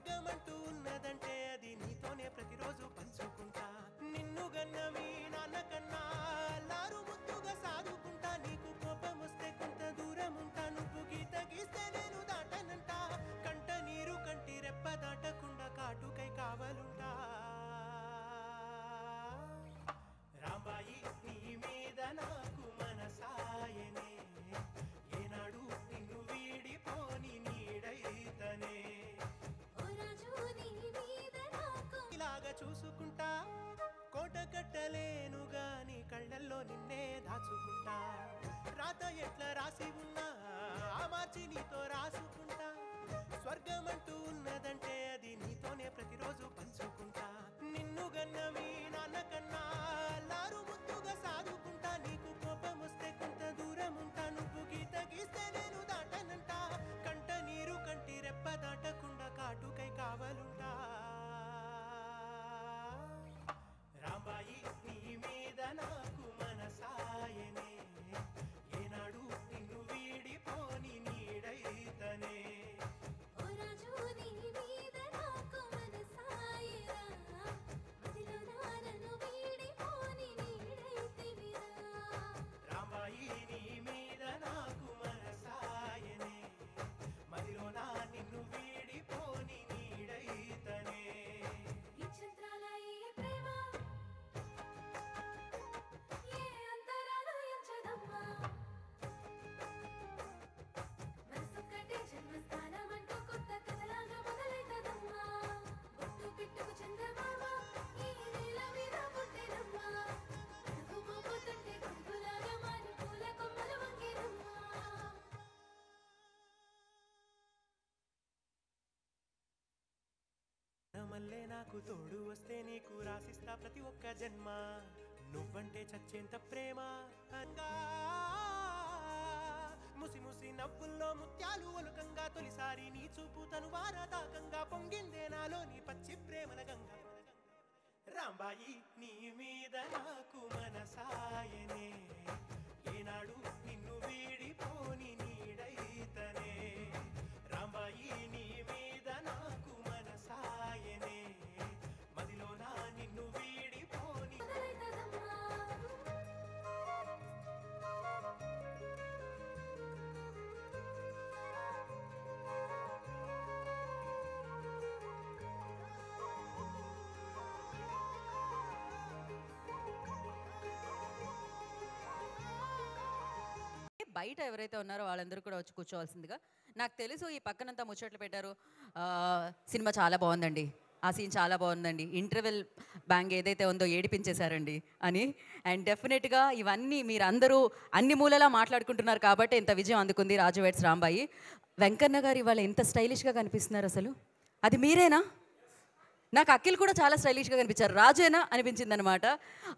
స్వర్గమంటూ ఉన్నదంటే అది నీతోనే ప్రతిరోజు పంచుకుంటా నిన్ను గన్నవి నాన్నకన్నా లారు ముద్దుగా సాదుకుంటా నీకు కోపం వస్తే కొంత దూరం ఉంటా నువ్వు గీత గీస్తే నేను దాటనంట కంట నీరు కంటి రెప్ప దాటకుండా కాటుకై కావలుంటా రాంబాయి నీ మీద నాకు మనసాయనే ఏనాడు నిన్ను వీడిపోని నీడైతనే ఇలాగా చూసుకుంటా కోట కట్టలేను గాని కళ్ళల్లో నిన్నే దాచుకుంటా రాత ఎట్లా రాసి ఉన్నా ఆ మార్చి నీతో రాసుకుంటా స్వర్గమంటూ ఉన్నదంటే అది నీతోనే ప్రతిరోజు పంచుకుంటా నిన్ను గన్నవి నాన్నకన్నా లారు ముద్దుగా సాదుకుంటా నీకు కోపం వస్తే కొంత దూరం ఉంటా నువ్వు గీత గీస్తే నేను దాటనంట కంట నీరు కంటి రెప్ప దాటకుండా కాటుకై కావలుంటా రాంబాయి నీ మీద నాకు మనసాయనే ఏనాడు నిన్ను వీడిపోని నీడైతనే రాంబాయి నీ మీద నాకు మనసాయనే మదిలో నా నిన్ను వీడిపోని నీడైతనే మల్లే నాకు తోడు వస్తే నీకు రాసిస్తా ప్రతి ఒక్క జన్మ నువ్వంటే చచ్చేంత ప్రేమ ముసి ముసి నవ్వుల్లో ముత్యాలు ఒలుకంగా తొలిసారి నీ చూపు తను వారదాకంగా పొంగిందే నాలో నీ పచ్చి ప్రేమల గంగ రాంబాయి నీ మీద నాకు మనసాయనే ఏనాడు నిన్ను వీడిపోని నీడైతనే రాంబాయి నీ మీద నాకు మనసాయనే మదిలో నా నిన్ను వీడిపోని బయట ఎవరైతే ఉన్నారో వాళ్ళందరూ కూడా వచ్చి కూర్చోవాల్సిందిగా నాకు తెలుసు ఈ పక్కనంతా ముచ్చట్లు పెట్టారు సినిమా చాలా బాగుందండి ఆ సీన్ చాలా బాగుందండి ఇంటర్వెల్ బ్యాంగ్ ఏదైతే ఉందో ఏడిపించేశారండి అని అండ్ డెఫినెట్గా ఇవన్నీ మీరందరూ అన్ని మూలలా మాట్లాడుకుంటున్నారు కాబట్టి ఇంత విజయం అందుకుంది రాజు వెడ్స్ రాంబాయి వెంకన్న గారు ఇవాళ ఎంత స్టైలిష్గా కనిపిస్తున్నారు అసలు అది మీరేనా నాకు అఖిల్ కూడా చాలా స్టైలిష్గా కనిపించారు రాజేనా అనిపించింది అనమాట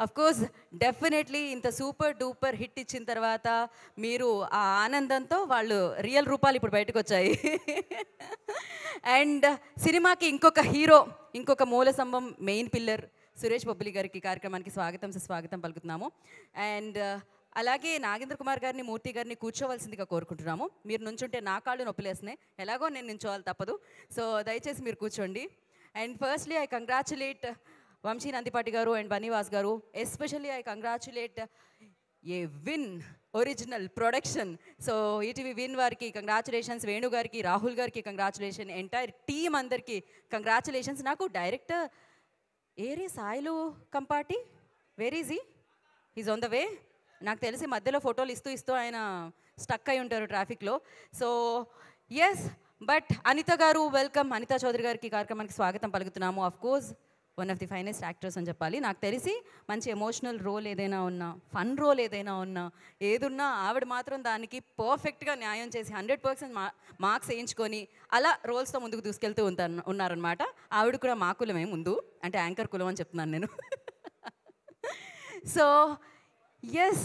అఫ్కోర్స్ డెఫినెట్లీ ఇంత సూపర్ డూపర్ హిట్ ఇచ్చిన తర్వాత మీరు ఆ ఆనందంతో వాళ్ళు రియల్ రూపాలు ఇప్పుడు బయటకు వచ్చాయి అండ్ సినిమాకి ఇంకొక హీరో ఇంకొక మూల స్తంభం మెయిన్ పిల్లర్ సురేష్ బొబ్బిలి గారికి కార్యక్రమానికి స్వాగతం పలుకుతున్నాము అండ్ అలాగే నాగేంద్ర కుమార్ గారిని మూర్తి గారిని కూర్చోవలసిందిగా కోరుకుంటున్నాము మీరు నుంచుంటే నా కాళ్ళు నొప్పిలేస్తున్నాయి ఎలాగో నేను నించోవాలి తప్పదు సో దయచేసి మీరు కూర్చోండి And firstly, I congratulate Vamshi Nandipati garu and Baniwas garu. Especially, I congratulate a Win original production. So, ETV Win variki congratulations, Venu gariki, Rahul gariki congratulations, entire team andarki congratulations. Naku director, Eri Sailu Kampati, where is he? He's on the way. నాకు తెలిసి మధ్యలో ఫోటోలు ఇస్తూ ఆయన stuck అయి ఉంటారు ట్రాఫిక్లో so yes but Anitha గారు వెల్కమ్ అనితా చౌదరి గారికి కార్యక్రమానికి స్వాగతం పలుకుతున్నాము of course one of the finest actors అని చెప్పాలి నాకు తెలిసి మంచి ఎమోషనల్ రోల్ ఏదైనా ఉన్నా ఫన్ రోల్ ఏదైనా ఉన్నా ఏదున్నా ఆవిడ మాత్రం దానికి పర్ఫెక్ట్గా న్యాయం చేసి 100% మార్క్స్ వేయించుకొని అలా రోల్స్తో ముందుకు దూసుకెళ్తూ ఉన్నారనమాట ఆవిడ కూడా మా కులమే ముందు అంటే యాంకర్ కులం అని చెప్తున్నాను నేను సో ఎస్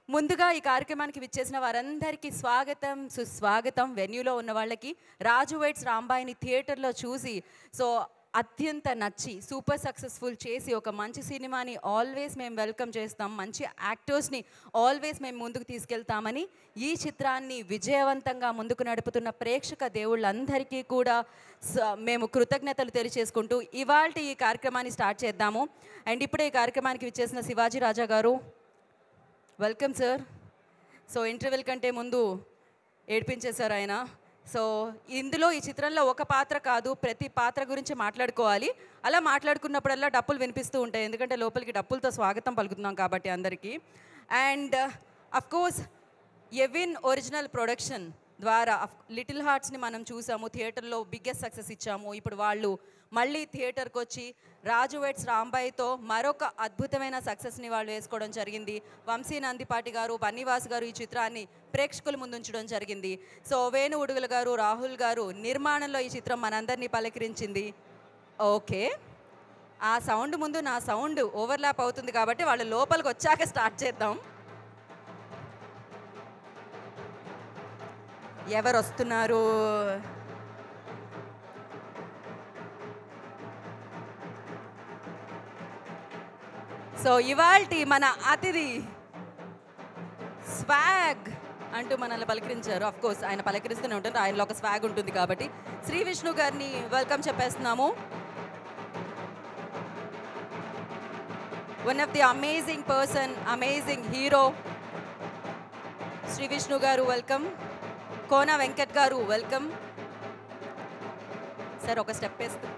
ముందుగా ఈ కార్యక్రమానికి విచ్చేసిన వారందరికీ స్వాగతం సుస్వాగతం వెన్యూలో ఉన్న వాళ్ళకి రాజు వెడ్స్ రాంబాయిని థియేటర్లో చూసి సో అత్యంత నచ్చి సూపర్ సక్సెస్ఫుల్ చేసి ఒక మంచి సినిమాని ఆల్వేస్ మేము వెల్కమ్ చేస్తాం, మంచి యాక్టర్స్ని ఆల్వేస్ మేము ముందుకు తీసుకెళ్తామని ఈ చిత్రాన్ని విజయవంతంగా ముందుకు నడుపుతున్న ప్రేక్షక దేవుళ్ళందరికీ కూడా మేము కృతజ్ఞతలు తెలియజేసుకుంటూ ఇవాళ ఈ కార్యక్రమాన్ని స్టార్ట్ చేద్దాము. అండ్ ఇప్పుడే ఈ కార్యక్రమానికి విచ్చేసిన శివాజీ రాజా గారు, వెల్కమ్ సార్. సో ఇంటర్వెల్ కంటే ముందు ఏడిపించేశారు ఆయన. సో ఇందులో ఈ చిత్రంలో ఒక పాత్ర కాదు, ప్రతి పాత్ర గురించి మాట్లాడుకోవాలి. అలా మాట్లాడుకున్నప్పుడల్లా డప్పులు వినిపిస్తూ ఉంటాయి, ఎందుకంటే లోపలికి డప్పులతో స్వాగతం పలుకుతున్నాం కాబట్టి అందరికీ. And of course Evin original production ద్వారా లిటిల్ హార్ట్స్ని మనం చూసాము, థియేటర్లో బిగ్గెస్ట్ సక్సెస్ ఇచ్చాము. ఇప్పుడు వాళ్ళు మళ్ళీ థియేటర్కి వచ్చి రాజు వెడ్స్ రాంబాయ్తో మరొక అద్భుతమైన సక్సెస్ని వాళ్ళు వేసుకోవడం జరిగింది. వంశీ నందిపాటి గారు, బన్నీవాస్ గారు ఈ చిత్రాన్ని ప్రేక్షకుల ముందు ఉంచడం జరిగింది. సో వేణు ఉడుగుల గారు, రాహుల్ గారు నిర్మాణంలో ఈ చిత్రం మనందరినీ పలకరించింది. ఓకే, ఆ సౌండ్ ముందు నా సౌండ్ ఓవర్లాప్ అవుతుంది కాబట్టి వాళ్ళు లోపలికి వచ్చాక స్టార్ట్ చేద్దాం. ఎవరు వస్తున్నారు? సో ఇవాల్టి మన అతిథి స్వాగ్ అంటూ మనల్ని పలకరించారు. అఫ్ కోర్స్ ఆయన పలకరిస్తూనే ఉంటారు, ఆయనలో ఒక స్వాగ్ ఉంటుంది కాబట్టి. శ్రీ విష్ణు గారిని వెల్కమ్ చెప్పేస్తున్నాము. One of the amazing person, amazing hero Shri Vishnu గారు వెల్కమ్. కోన వెంకట్ గారు వెల్కమ్. సార్ ఒక స్టెప్ వేస్తూ.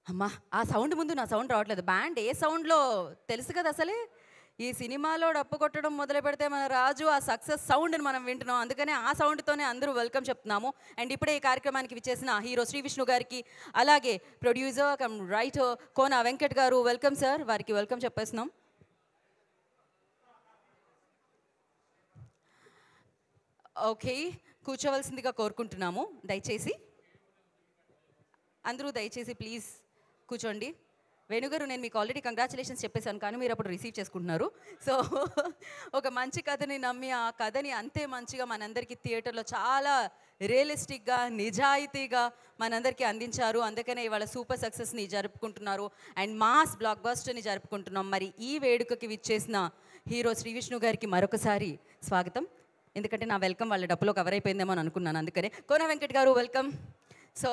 అమ్మా, ఆ సౌండ్ ముందు నా సౌండ్ రావట్లేదు. బ్యాండ్ ఏ సౌండ్లో తెలుసు కదా అసలే. ఈ సినిమాలో డప్పు కొట్టడం మొదలు పెడితే మన రాజు ఆ సక్సెస్ సౌండ్ని మనం వింటున్నాం, అందుకనే ఆ సౌండ్తోనే అందరూ వెల్కమ్ చెప్తున్నాము. అండ్ ఇప్పుడే ఈ కార్యక్రమానికి విచ్చేసిన హీరో శ్రీ విష్ణు గారికి, అలాగే ప్రొడ్యూసర్ కమ్ రైటర్ కోన వెంకట్ గారు వెల్కమ్ సార్. వారికి వెల్కమ్ చెప్పేస్తున్నాం. ఓకే, కూర్చోవలసిందిగా కోరుకుంటున్నాము. దయచేసి అందరూ దయచేసి ప్లీజ్ కూర్చోండి. వేణుగారు, నేను మీకు ఆల్రెడీ కంగ్రాచులేషన్స్ చెప్పేశాను, కానీ మీరు అప్పుడు రిసీవ్ చేసుకుంటున్నారు. సో ఒక మంచి కథని నమ్మి ఆ కథని అంతే మంచిగా మనందరికీ థియేటర్లో చాలా రియలిస్టిక్గా, నిజాయితీగా మనందరికీ అందించారు. అందుకనే ఇవాళ సూపర్ సక్సెస్ని జరుపుకుంటున్నారు అండ్ మాస్ బ్లాక్ బస్టర్ని జరుపుకుంటున్నాం. మరి ఈ వేడుకకి విచ్చేసిన హీరో శ్రీ విష్ణు గారికి మరొకసారి స్వాగతం. ఎందుకంటే నా వెల్కమ్ వాళ్ళ డబ్బులో కవర్ అయిపోయిందేమో అని అనుకున్నాను, అందుకనే. కోన వెంకట్ గారు వెల్కమ్. సో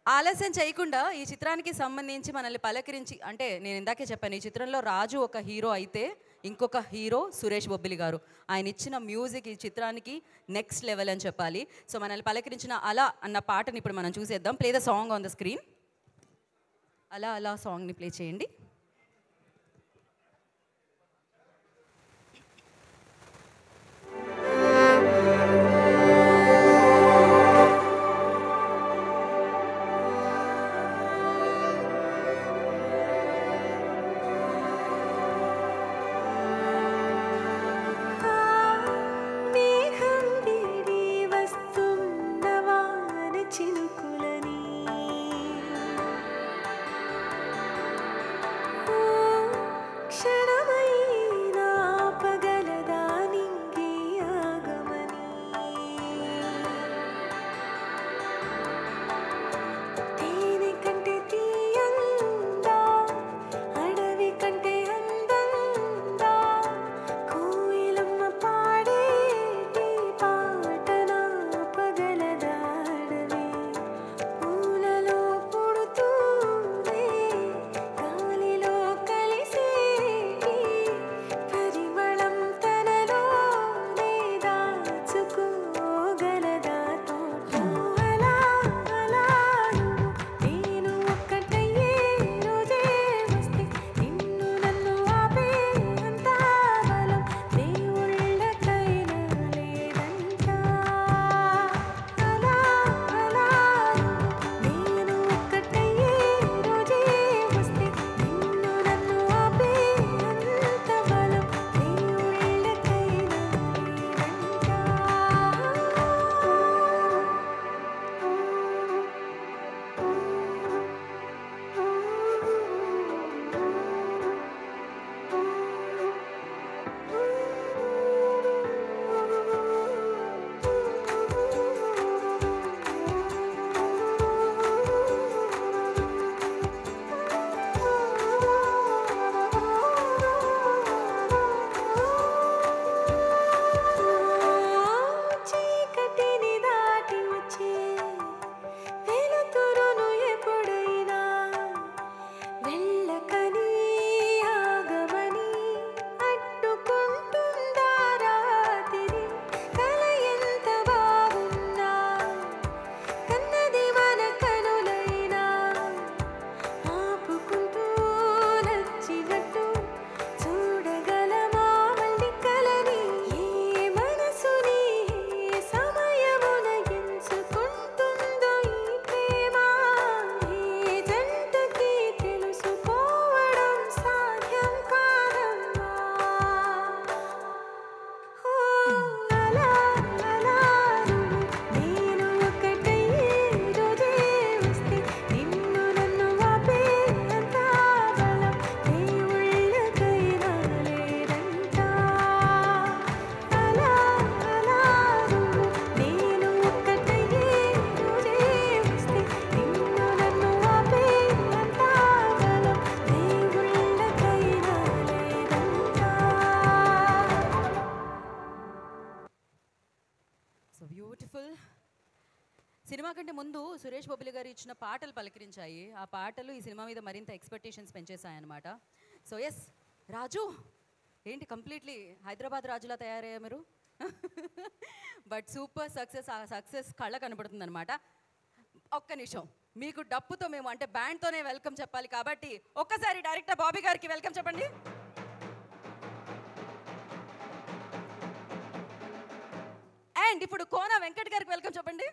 ఆలస్యం చేయకుండా ఈ చిత్రానికి సంబంధించి మనల్ని పలకరించి, అంటే నేను ఇందాకే చెప్పాను, ఈ చిత్రంలో రాజు ఒక హీరో అయితే ఇంకొక హీరో సురేష్ బొబ్బిలి గారు. ఆయన ఇచ్చిన మ్యూజిక్ ఈ చిత్రానికి నెక్స్ట్ లెవెల్ అని చెప్పాలి. సో మనల్ని పలకరించిన అలా అన్న పాటని ఇప్పుడు మనం చూసేద్దాం. Play the song on the screen. అలా అలా సాంగ్ని ప్లే చేయండి. బ్యూటిఫుల్. సినిమా కంటే ముందు సురేష్ బొబ్బిలి గారు ఇచ్చిన పాటలు పలకరించాయి. ఆ పాటలు ఈ సినిమా మీద మరింత ఎక్స్పెక్టేషన్స్ పెంచేశాయి అనమాట. సో ఎస్ రాజు, ఏంటి కంప్లీట్లీ హైదరాబాద్ రాజులా తయారయ్యా మీరు. But super success. ఆ సక్సెస్ కళ్ళ కనబడుతుంది అనమాట. ఒక్క నిమిషం, మీకు డప్పుతో మేము అంటే బ్యాండ్తోనే వెల్కమ్ చెప్పాలి కాబట్టి ఒక్కసారి డైరెక్టర్ బాబీ గారికి వెల్కమ్ చెప్పండి. అండ్ ఇప్పుడు కోన వెంకట్ గారికి వెల్కమ్ చెప్పండి.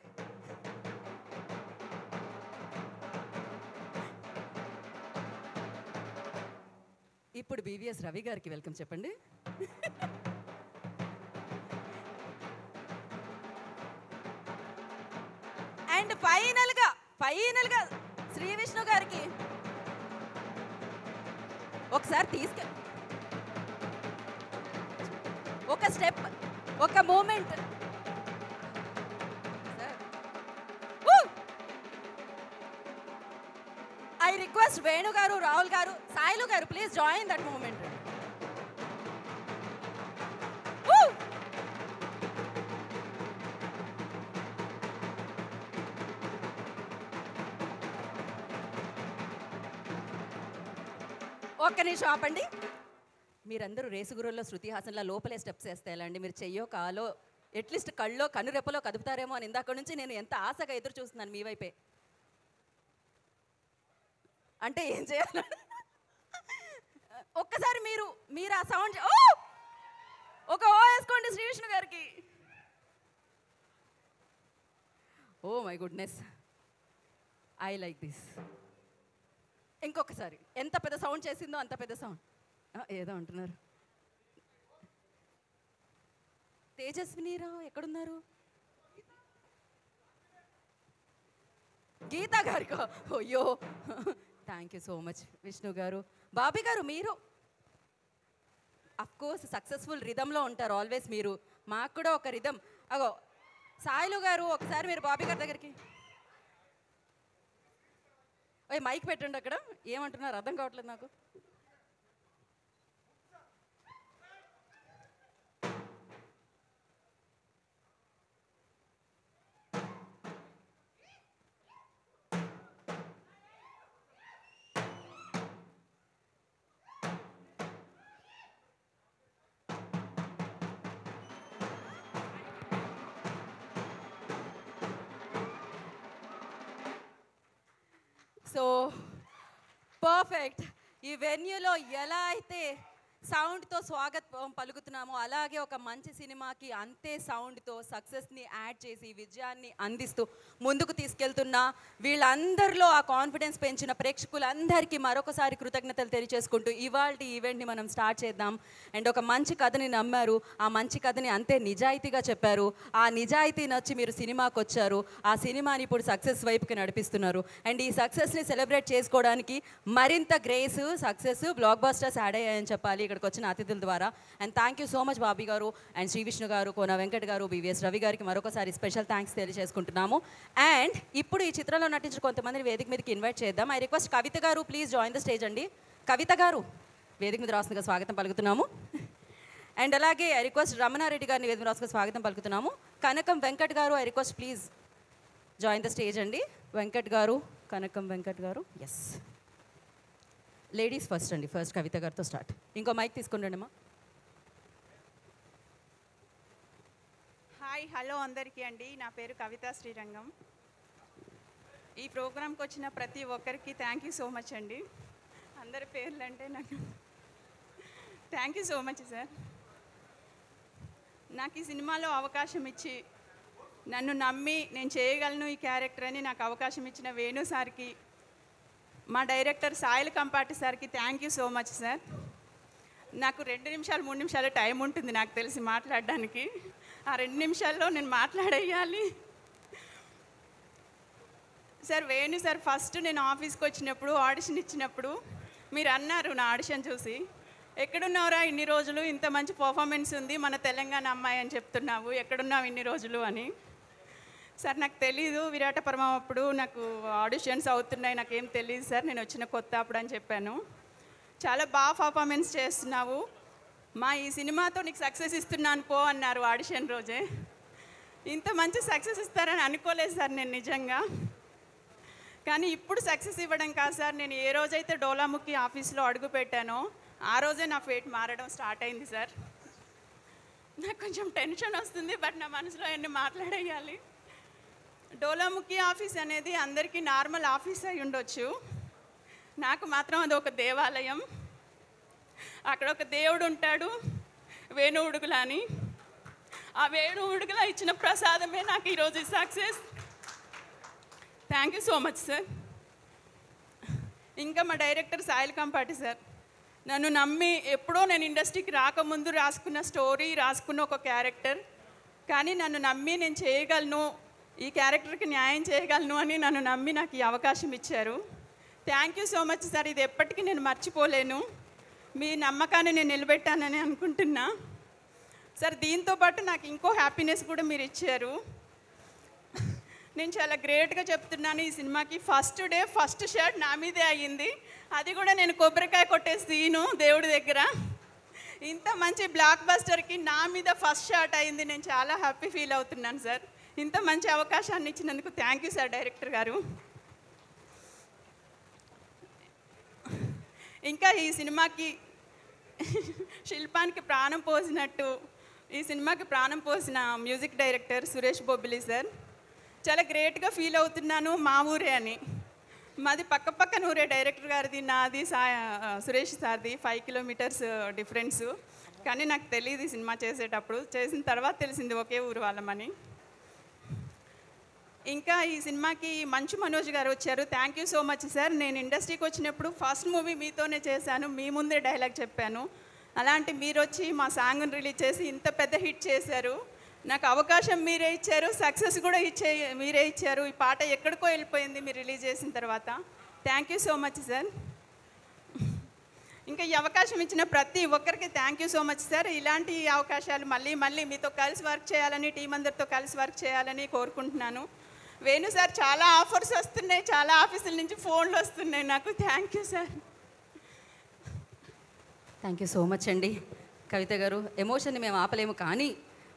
ఇప్పుడు బీవీఎస్ రవి గారికి వెల్కమ్ చెప్పండి. అండ్ ఫైనల్గా శ్రీ విష్ణు గారికి ఒకసారి ఒక స్టెప్, ఒక మూమెంట్. ఐ రిక్వెస్ట్ వేణు గారు, రాహుల్ గారు, సాయిలు గారు, ప్లీజ్ జాయిన్ దట్ మూమెంట్. ఒక్క నిమిషం ఆపండి. మీరందరూ రేసుగురుల్లో శృతి హాసన్లా లోపలే స్టెప్స్ వేస్తే ఎలా అండి? మీరు చెయ్యో కాలో అట్లీస్ట్ కళ్ళో కనురెప్పలో కదుపుతారేమో అని ఇందాక నుంచి నేను ఎంత ఆశగా ఎదురు చూస్తున్నాను మీ వైపే. అంటే ఏం చేయాలి? ఒక్కసారి మీరు ఆ సౌండ్ ఒక ఓ వేసుకోండి శ్రీ విష్ణు గారికి. Oh my goodness, I like this. ఇంకొకసారి ఎంత పెద్ద సౌండ్ చేసిందో అంత పెద్ద సౌండ్. ఏదో అంటున్నారు. తేజస్వినిరావు ఎక్కడున్నారు? గీతా గారికి. అయ్యో, thank you so much Vishnu గారు. బాబీ గారు, మీరు అఫ్కోర్స్ సక్సెస్ఫుల్ రిధంలో ఉంటారు ఆల్వేస్. మీరు మాకు కూడా ఒక రిధం. అగో సాయిలు గారు, ఒకసారి మీరు బాబీ గారి దగ్గరికి మైక్ పెట్టండి. అక్కడ ఏమంటున్నారు అర్థం కావట్లేదు నాకు. So perfect. ఈ వెన్యూలో ఎలా అయితే సౌండ్తో స్వాగతం పలుకుతున్నామో అలాగే ఒక మంచి సినిమాకి అంతే సౌండ్తో సక్సెస్ని యాడ్ చేసి విజయాన్ని అందిస్తూ ముందుకు తీసుకెళ్తున్న వీళ్ళందరిలో ఆ కాన్ఫిడెన్స్ పెంచిన ప్రేక్షకులందరికీ మరొకసారి కృతజ్ఞతలు తెలియజేసుకుంటూ ఇవాళ ఈవెంట్ని మనం స్టార్ట్ చేద్దాం. అండ్ ఒక మంచి కథని నమ్మారు, ఆ మంచి కథని అంతే నిజాయితీగా చెప్పారు. ఆ నిజాయితీ నచ్చి మీరు సినిమాకి వచ్చారు. ఆ సినిమాని ఇప్పుడు సక్సెస్ వైపుకి నడిపిస్తున్నారు. అండ్ ఈ సక్సెస్ని సెలబ్రేట్ చేసుకోవడానికి మరింత grace, success, black busters add అయ్యాయని చెప్పాలి ఇక్కడికి వచ్చిన అతిథుల ద్వారా. And thank you so much Bobby గారు అండ్ శ్రీ విష్ణు గారు, కోన వెంకట్ గారు, బీవీఎస్ రవి గారికి మరొకసారి స్పెషల్ థ్యాంక్స్ తెలియజేసుకుంటున్నాము. అండ్ ఇప్పుడు ఈ చిత్రంలో నటించిన కొంతమందిని వేదిక మీదకి ఇన్వైట్ చేద్దాం. ఐ రిక్వెస్ట్ కవిత గారు, ప్లీజ్ జాయిన్ ద స్టేజ్ అండి. కవిత గారు వేదిక మీద రాస్తుందిగా స్వాగతం పలుకుతున్నాము. అండ్ అలాగే ఐ రిక్వెస్ట్ రమణారెడ్డి గారిని వేదిక రాసుగా స్వాగతం పలుకుతున్నాము. కనకం వెంకట్ గారు, I request please join the stage అండి. వెంకట్ గారు, కనకం వెంకట్ గారు. ఎస్, లేడీస్ ఫస్ట్ అండి. ఫస్ట్ కవిత గారితో స్టార్ట్. ఇంకో మైక్ తీసుకుని అమ్మా. హాయ్, హలో అందరికీ అండి. నా పేరు కవిత శ్రీరంగం. ఈ ప్రోగ్రాంకి వచ్చిన ప్రతి ఒక్కరికి థ్యాంక్ యూ సో మచ్ అండి. అందరి పేర్లు అంటే నాకు thank you so much sir. నాకు ఈ సినిమాలో అవకాశం ఇచ్చి నన్ను నమ్మి నేను చేయగలను ఈ క్యారెక్టర్ అని నాకు అవకాశం ఇచ్చిన వేణు సార్కి, మా డైరెక్టర్ సాయిల్ కంపాటి సార్కి thank you so much sir. నాకు 2 నిమిషాలు 3 నిమిషాలు టైం ఉంటుంది నాకు తెలిసి మాట్లాడడానికి. ఆ 2 నిమిషాల్లో నేను మాట్లాడేయాలి సార్. వేణు సార్, ఫస్ట్ నేను ఆఫీస్కి వచ్చినప్పుడు ఆడిషన్ ఇచ్చినప్పుడు మీరు అన్నారు నా ఆడిషన్ చూసి, ఎక్కడున్నావురా ఇన్ని రోజులు, ఇంత మంచి పర్ఫార్మెన్స్ ఉంది, మన తెలంగాణ అమ్మాయి అని చెప్తున్నావు, ఎక్కడున్నావు ఇన్ని రోజులు అని. సార్ నాకు తెలీదు, విరాటపర్వం అప్పుడు నాకు ఆడిషన్స్ అవుతున్నాయి, నాకేం తెలియదు సార్, నేను వచ్చిన కొత్త అప్పుడు అని చెప్పాను. చాలా బాగా పర్ఫార్మెన్స్ చేస్తున్నావు, మా ఈ సినిమాతో నీకు సక్సెస్ ఇస్తున్నాను పో అన్నారు ఆడిషన్ రోజే. ఇంత మంచి సక్సెస్ ఇస్తారని అనుకోలేదు సార్ నేను నిజంగా. కానీ ఇప్పుడు సక్సెస్ ఇవ్వడం కాదు సార్, నేను ఏ రోజైతే డోలాముఖి ఆఫీస్లో అడుగు పెట్టానో ఆ రోజే నా ఫేట్ మారడం స్టార్ట్ అయింది సార్. నాకు కొంచెం టెన్షన్ వస్తుంది, బట్ నా మనసులో అన్నీ మాట్లాడేయాలి. డోలాముఖి ఆఫీస్ అనేది అందరికీ నార్మల్ ఆఫీస్ అయి ఉండొచ్చు, నాకు మాత్రం అది ఒక దేవాలయం. అక్కడ ఒక దేవుడు ఉంటాడు, వేణు ఉడుగుల అని. ఆ వేణు ఉడుగుల ఇచ్చిన ప్రసాదమే నాకు ఈరోజు success. Thank you so much sir. ఇంకా మా డైరెక్టర్ సాయిల్ కంపాటి సార్, నన్ను నమ్మి ఎప్పుడో నేను ఇండస్ట్రీకి రాకముందు రాసుకున్న స్టోరీ, రాసుకున్న ఒక క్యారెక్టర్, కానీ నన్ను నమ్మి నేను చేయగలను, ఈ క్యారెక్టర్కి న్యాయం చేయగలను అని నన్ను నమ్మి నాకు ఈ అవకాశం ఇచ్చారు. Thank you so much sir. ఇది ఎప్పటికీ నేను మర్చిపోలేను. మీ నమ్మకాన్ని నేను నిలబెట్టానని అనుకుంటున్నా సార్. దీంతోపాటు నాకు ఇంకో హ్యాపీనెస్ కూడా మీరు ఇచ్చారు. నేను చాలా గ్రేట్గా చెప్తున్నాను, ఈ సినిమాకి ఫస్ట్ డే ఫస్ట్ షాట్ నా మీదే అయ్యింది. అది కూడా నేను కొబ్బరికాయ కొట్టే సీను దేవుడి దగ్గర. ఇంత మంచి బ్లాక్ బస్టర్కి నా మీద ఫస్ట్ షాట్ అయింది. నేను చాలా హ్యాపీ ఫీల్ అవుతున్నాను సార్. ఇంత మంచి అవకాశాన్ని ఇచ్చినందుకు థ్యాంక్ యూ సార్ డైరెక్టర్ గారు. ఇంకా ఈ సినిమాకి శిల్పానికి ప్రాణం పోసినట్టు ఈ సినిమాకి ప్రాణం పోసిన music director Suresh Bobbili sir. చాలా గ్రేట్గా ఫీల్ అవుతున్నాను. మా ఊరే అని, మాది పక్కన ఊరే, డైరెక్టర్ గారిది నాది సురేష్ సార్ది 5 కిలోమీటర్స్ డిఫరెన్సు. కానీ నాకు తెలియదు ఈ సినిమా చేసేటప్పుడు, చేసిన తర్వాత తెలిసింది ఒకే ఊరు వాళ్ళమని. ఇంకా ఈ సినిమాకి మంచు మనోజ్ గారు వచ్చారు. Thank you so much sir. నేను ఇండస్ట్రీకి వచ్చినప్పుడు ఫస్ట్ మూవీ మీతోనే చేశాను, మీ ముందే డైలాగ్ చెప్పాను. అలాంటి మీరు వచ్చి మా సాంగ్ని రిలీజ్ చేసి ఇంత పెద్ద హిట్ చేశారు. నాకు అవకాశం మీరే ఇచ్చారు, సక్సెస్ కూడా మీరే ఇచ్చారు. ఈ పాట ఎక్కడికో వెళ్ళిపోయింది మీరు రిలీజ్ చేసిన తర్వాత. Thank you so much sir. ఇంకా ఈ అవకాశం ఇచ్చిన ప్రతి ఒక్కరికి thank you so much sir. ఇలాంటి అవకాశాలు మళ్ళీ మీతో కలిసి వర్క్ చేయాలని, టీం అందరితో కలిసి వర్క్ చేయాలని కోరుకుంటున్నాను. వేణు సార్, చాలా ఆఫర్స్ వస్తున్నాయి, చాలా ఆఫీసుల నుంచి ఫోన్లు వస్తున్నాయి నాకు. Thank you sir. Thank you so much అండి. కవిత గారు, ఎమోషన్ని మేము ఆపలేము, కానీ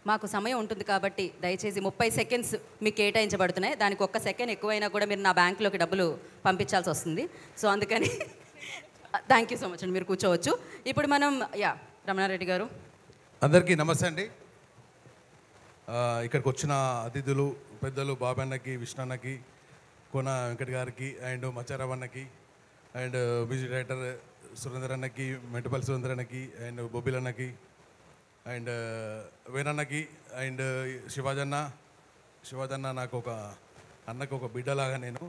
మాకు సమయం ఉంటుంది కాబట్టి దయచేసి 30 సెకండ్స్ మీకు కేటాయించబడుతున్నాయి. దానికి 1 సెకండ్ ఎక్కువైనా కూడా మీరు నా బ్యాంకులోకి డబ్బులు పంపించాల్సి వస్తుంది. సో అందుకని థ్యాంక్ యూ సో మచ్ అండి. మీరు కూర్చోవచ్చు. ఇప్పుడు మనం రమణారెడ్డి గారు. అందరికీ నమస్తే అండి. ఇక్కడికి వచ్చిన అతిథులు పెద్దలు బాబన్నకి, విష్ణన్నకి, కోన వెంకట్ గారికి, అండ్ మచ్చారావన్నకి, అండ్ మ్యూజిక్ డైరెక్టర్ సురేందర్ అన్నకి, మెంటపల్లి సురేందర్ అన్నకి, అండ్ బొబ్బిల్ అన్నకి, అండ్ వేణన్నకి, అండ్ శివాజన్న నాకు ఒక అన్నకు ఒక బిడ్డలాగా నేను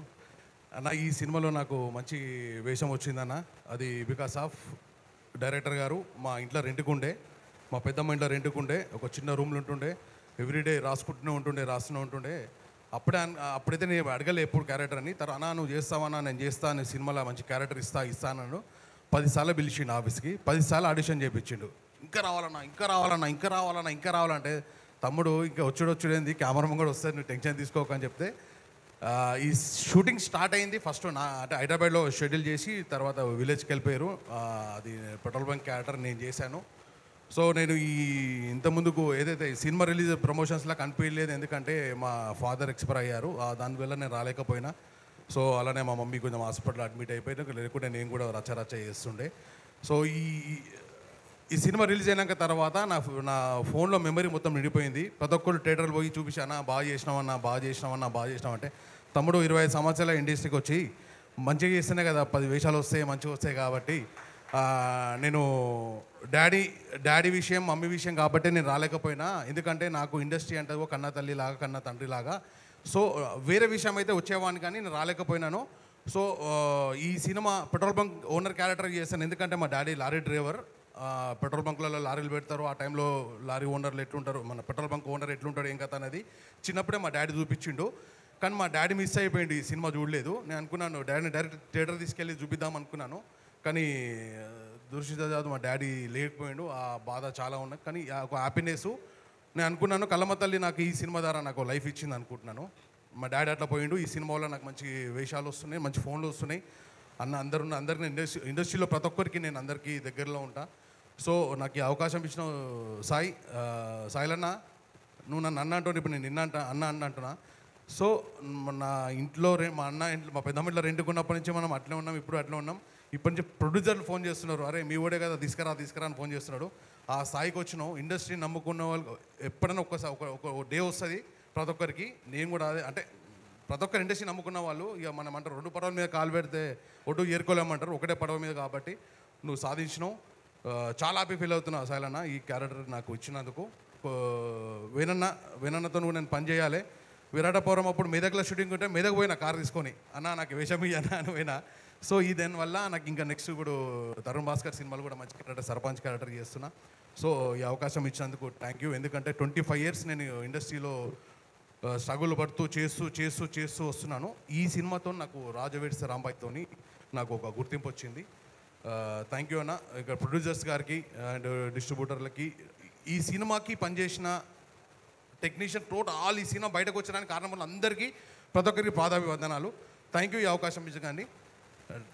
అన్న. ఈ సినిమాలో నాకు మంచి వేషం వచ్చిందన్న. అది బికాస్ ఆఫ్ డైరెక్టర్ గారు మా ఇంట్లో రెంట్కుండే, మా పెద్దమ్మ ఇంట్లో రెంట్కుండే, ఒక చిన్న రూమ్లో ఉంటుండే, ఎవ్రీడే రాస్తూనే ఉంటుండే. అప్పుడైతే నేను అడగలే ఎప్పుడు క్యారెక్టర్ అని. తర్వాత అన్న నువ్వు చేస్తావన్నా, నేను చేస్తా, నేను సినిమాలో మంచి క్యారెక్టర్ ఇస్తానన్నాను. 10 సార్లు పిలిచిండు ఆఫీస్కి, 10 సార్లు ఆడిషన్ చేయించిండు. ఇంకా రావాలంటే తమ్ముడు ఇంకా వచ్చుడేంది, కెమెరామెన్ కూడా వస్తుంది, నువ్వు టెన్షన్ తీసుకోక అని చెప్తే ఈ షూటింగ్ స్టార్ట్ అయింది. ఫస్ట్ అంటే హైదరాబాద్లో షెడ్యూల్ చేసి తర్వాత విలేజ్కి వెళ్ళిపోయారు. అది పెట్రోల్ బంక్ క్యారెక్టర్ నేను చేశాను. సో నేను ఇంతకుముందుకు ఏదైతే సినిమా రిలీజ్ ప్రమోషన్స్లా కనిపించలేదు, ఎందుకంటే మా ఫాదర్ ఎక్స్పైర్ అయ్యారు. దానివల్ల నేను రాలేకపోయినా. సో అలానే మా మమ్మీ కొంచెం హాస్పిటల్ అడ్మిట్ అయిపోయినా, లేకుంటే నేను కూడా రచ్చ చేస్తుండే. సో ఈ సినిమా రిలీజ్ అయినాక తర్వాత నా ఫోన్లో మెమరీ మొత్తం నిండిపోయింది. ప్రతి ఒక్కరు థియేటర్లు పోయి చూపించానా, బాగా చేసినావు అంటే, తమ్ముడు 25 సంవత్సరాల ఇండస్ట్రీకి వచ్చి మంచిగా చేస్తేనే కదా 10 వేషాలు వస్తాయి, మంచిగా వస్తాయి. కాబట్టి నేను డాడీ విషయం, మమ్మీ విషయం కాబట్టి నేను రాలేకపోయినా, ఎందుకంటే నాకు ఇండస్ట్రీ అంటే ఒక కన్న తల్లిలాగా, కన్న తండ్రిలాగా. సో వేరే విషయం అయితే వచ్చేవాడిని, కానీ నేను రాలేకపోయినాను. సో ఈ cinema petrol bunk owner character చేశాను, ఎందుకంటే మా డాడీ లారీ డ్రైవర్. పెట్రోల్ బంక్లలో లారీలు పెడతారు, ఆ టైంలో లారీ ఓనర్లు ఎట్లుంటారు, మన పెట్రోల్ బంక్ ఓనర్ ఎట్లుంటాడు, ఏం కథ అనేది చిన్నప్పుడే మా డాడీ చూపించిండు. కానీ మా డాడీ మిస్ అయిపోయింది, ఈ సినిమా చూడలేదు. నేను అనుకున్నాను డాడీని డైరెక్ట్ థియేటర్ తీసుకెళ్ళి చూపిద్దాం అనుకున్నాను, కానీ దుర్షిత మా డాడీ లేకపోయాడు. ఆ బాధ చాలా ఉన్నది, కానీ ఒక హ్యాపీనెస్. నేను అనుకున్నాను కల్లమ్మ తల్లి నాకు ఈ సినిమా ద్వారా నాకు లైఫ్ ఇచ్చింది అనుకుంటున్నాను. మా డాడీ అట్లా పోయిండు, ఈ సినిమా వల్ల నాకు మంచి వేషాలు వస్తున్నాయి, మంచి ఫోన్లు వస్తున్నాయి. అందరికీ ఇండస్ట్రీలో ప్రతి ఒక్కరికి నేను అందరికీ దగ్గరలో ఉంటా. సో నాకు ఈ అవకాశం ఇచ్చిన సాయిలన్న నువ్వు నన్ను అన్న అంటావు, ఇప్పుడు నేను నిన్న అన్న అంటున్నా. సో నా ఇంట్లో మా అన్న ఇంట్లో మా పెద్దమ్మ ఇంట్లో రెంట్కున్నప్పటి నుంచి మనం అట్లే ఉన్నాం, ఇప్పుడు అట్లే ఉన్నాం. ఇప్పటి నుంచి ప్రొడ్యూసర్లు ఫోన్ చేస్తున్నారు, అరే మీ ఓడే కదా తీసుకురా అని ఫోన్ చేస్తున్నాడు. ఆ స్థాయికి వచ్చినావు. ఇండస్ట్రీ నమ్ముకున్న వాళ్ళు ఎప్పుడైనా ఒక డే వస్తుంది ప్రతి ఒక్కరికి. నేను కూడా అదే, అంటే ప్రతి ఒక్కరు ఇండస్ట్రీ నమ్ముకున్న వాళ్ళు ఇక మనం అంటారు 2 పడవల మీద కాలు పెడితే ఒడ్డు ఏరుకోలేమంటారు, ఒకటే పడవ మీద కాబట్టి నువ్వు సాధించినావు. చాలా హ్యాపీ ఫీల్ అవుతున్నావు సాయిలన్న ఈ క్యారెక్టర్ నాకు ఇచ్చినందుకు. వేనన్నతో నువ్వు నేను పని చేయాలి. విరాటపురం అప్పుడు మెదక్లో షూటింగ్ ఉంటే మెదక్ పోయినా కారు తీసుకొని, అన్న నాకు వేషం ఇయ్యన్నా అని పోయినా. సో ఈ దానివల్ల నాకు ఇంకా నెక్స్ట్ ఇప్పుడు తరుణ్ భాస్కర్ సినిమాలు కూడా మంచి క్యారెక్టర్, సర్పంచ్ క్యారెక్టర్ చేస్తున్నా. సో ఈ అవకాశం ఇచ్చినందుకు థ్యాంక్ యూ. ఎందుకంటే 25 years నేను ఇండస్ట్రీలో స్ట్రగుల్ పడుతూ చేస్తూ వస్తున్నాను. ఈ సినిమాతో నాకు రాజవేడ్స్ రాంబాయ్తో నాకు ఒక గుర్తింపు వచ్చింది. థ్యాంక్ యూ అన్న. ఇక్కడ ప్రొడ్యూసర్స్ గారికి అండ్ డిస్ట్రిబ్యూటర్లకి, ఈ సినిమాకి పనిచేసిన టెక్నీషియన్ ఆల్ ఈ సినిమా బయటకు వచ్చడానికి కారణం వల్ల అందరికీ ప్రతి ఒక్కరికి పాదాభివందనాలు. థ్యాంక్ యూ ఈ అవకాశం ఇచ్చకండి.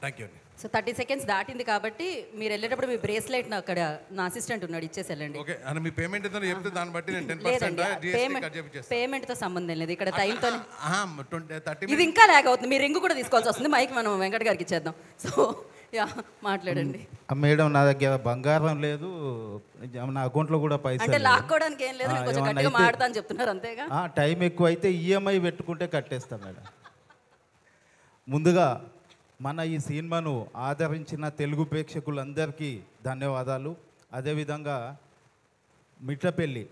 థ్యాంక్ యూ అండి. సో 30 seconds దాటింది కాబట్టి మీరు వెళ్ళేటప్పుడు మీ బ్రేస్లెట్ అక్కడ నా అసిస్టెంట్ ఉన్నాడు, ఇచ్చేసి వెళ్ళండి. ఓకే అని మీ పేమెంట్ ఎంతో చెప్తే దాన్ని బట్టి నేను 10% GST కట్ చేపిస్తాను. పేమెంట్తో సంబంధం లేదు ఇక్కడ, టైంతో. 30 ఇది ఇంకా లాగ్ అవుతుంది, మీ రింగ్ కూడా తీసుకోవాల్సి వస్తుంది. మైక్ మనం వెంకట్ గారికి ఇచ్చేద్దాం. సో యా మాట్లాడండి. మేడం నా దగ్గర బంగారం లేదు, నా అకౌంట్లో కూడా అంటే పైసలు లాక్కోవడానికి ఏం లేదు, నేను కొంచెం గట్టిగా మాడతా అని చెప్తున్నారు అంతేగా. టైం ఎక్కువ అయితే ఈఎంఐ పెట్టుకుంటే కట్టేస్తాం మేడం. ముందుగా మన ఈ సినిమాను ఆదరించిన తెలుగు ప్రేక్షకులందరికీ ధన్యవాదాలు. అదేవిధంగా మిట్టపల్లి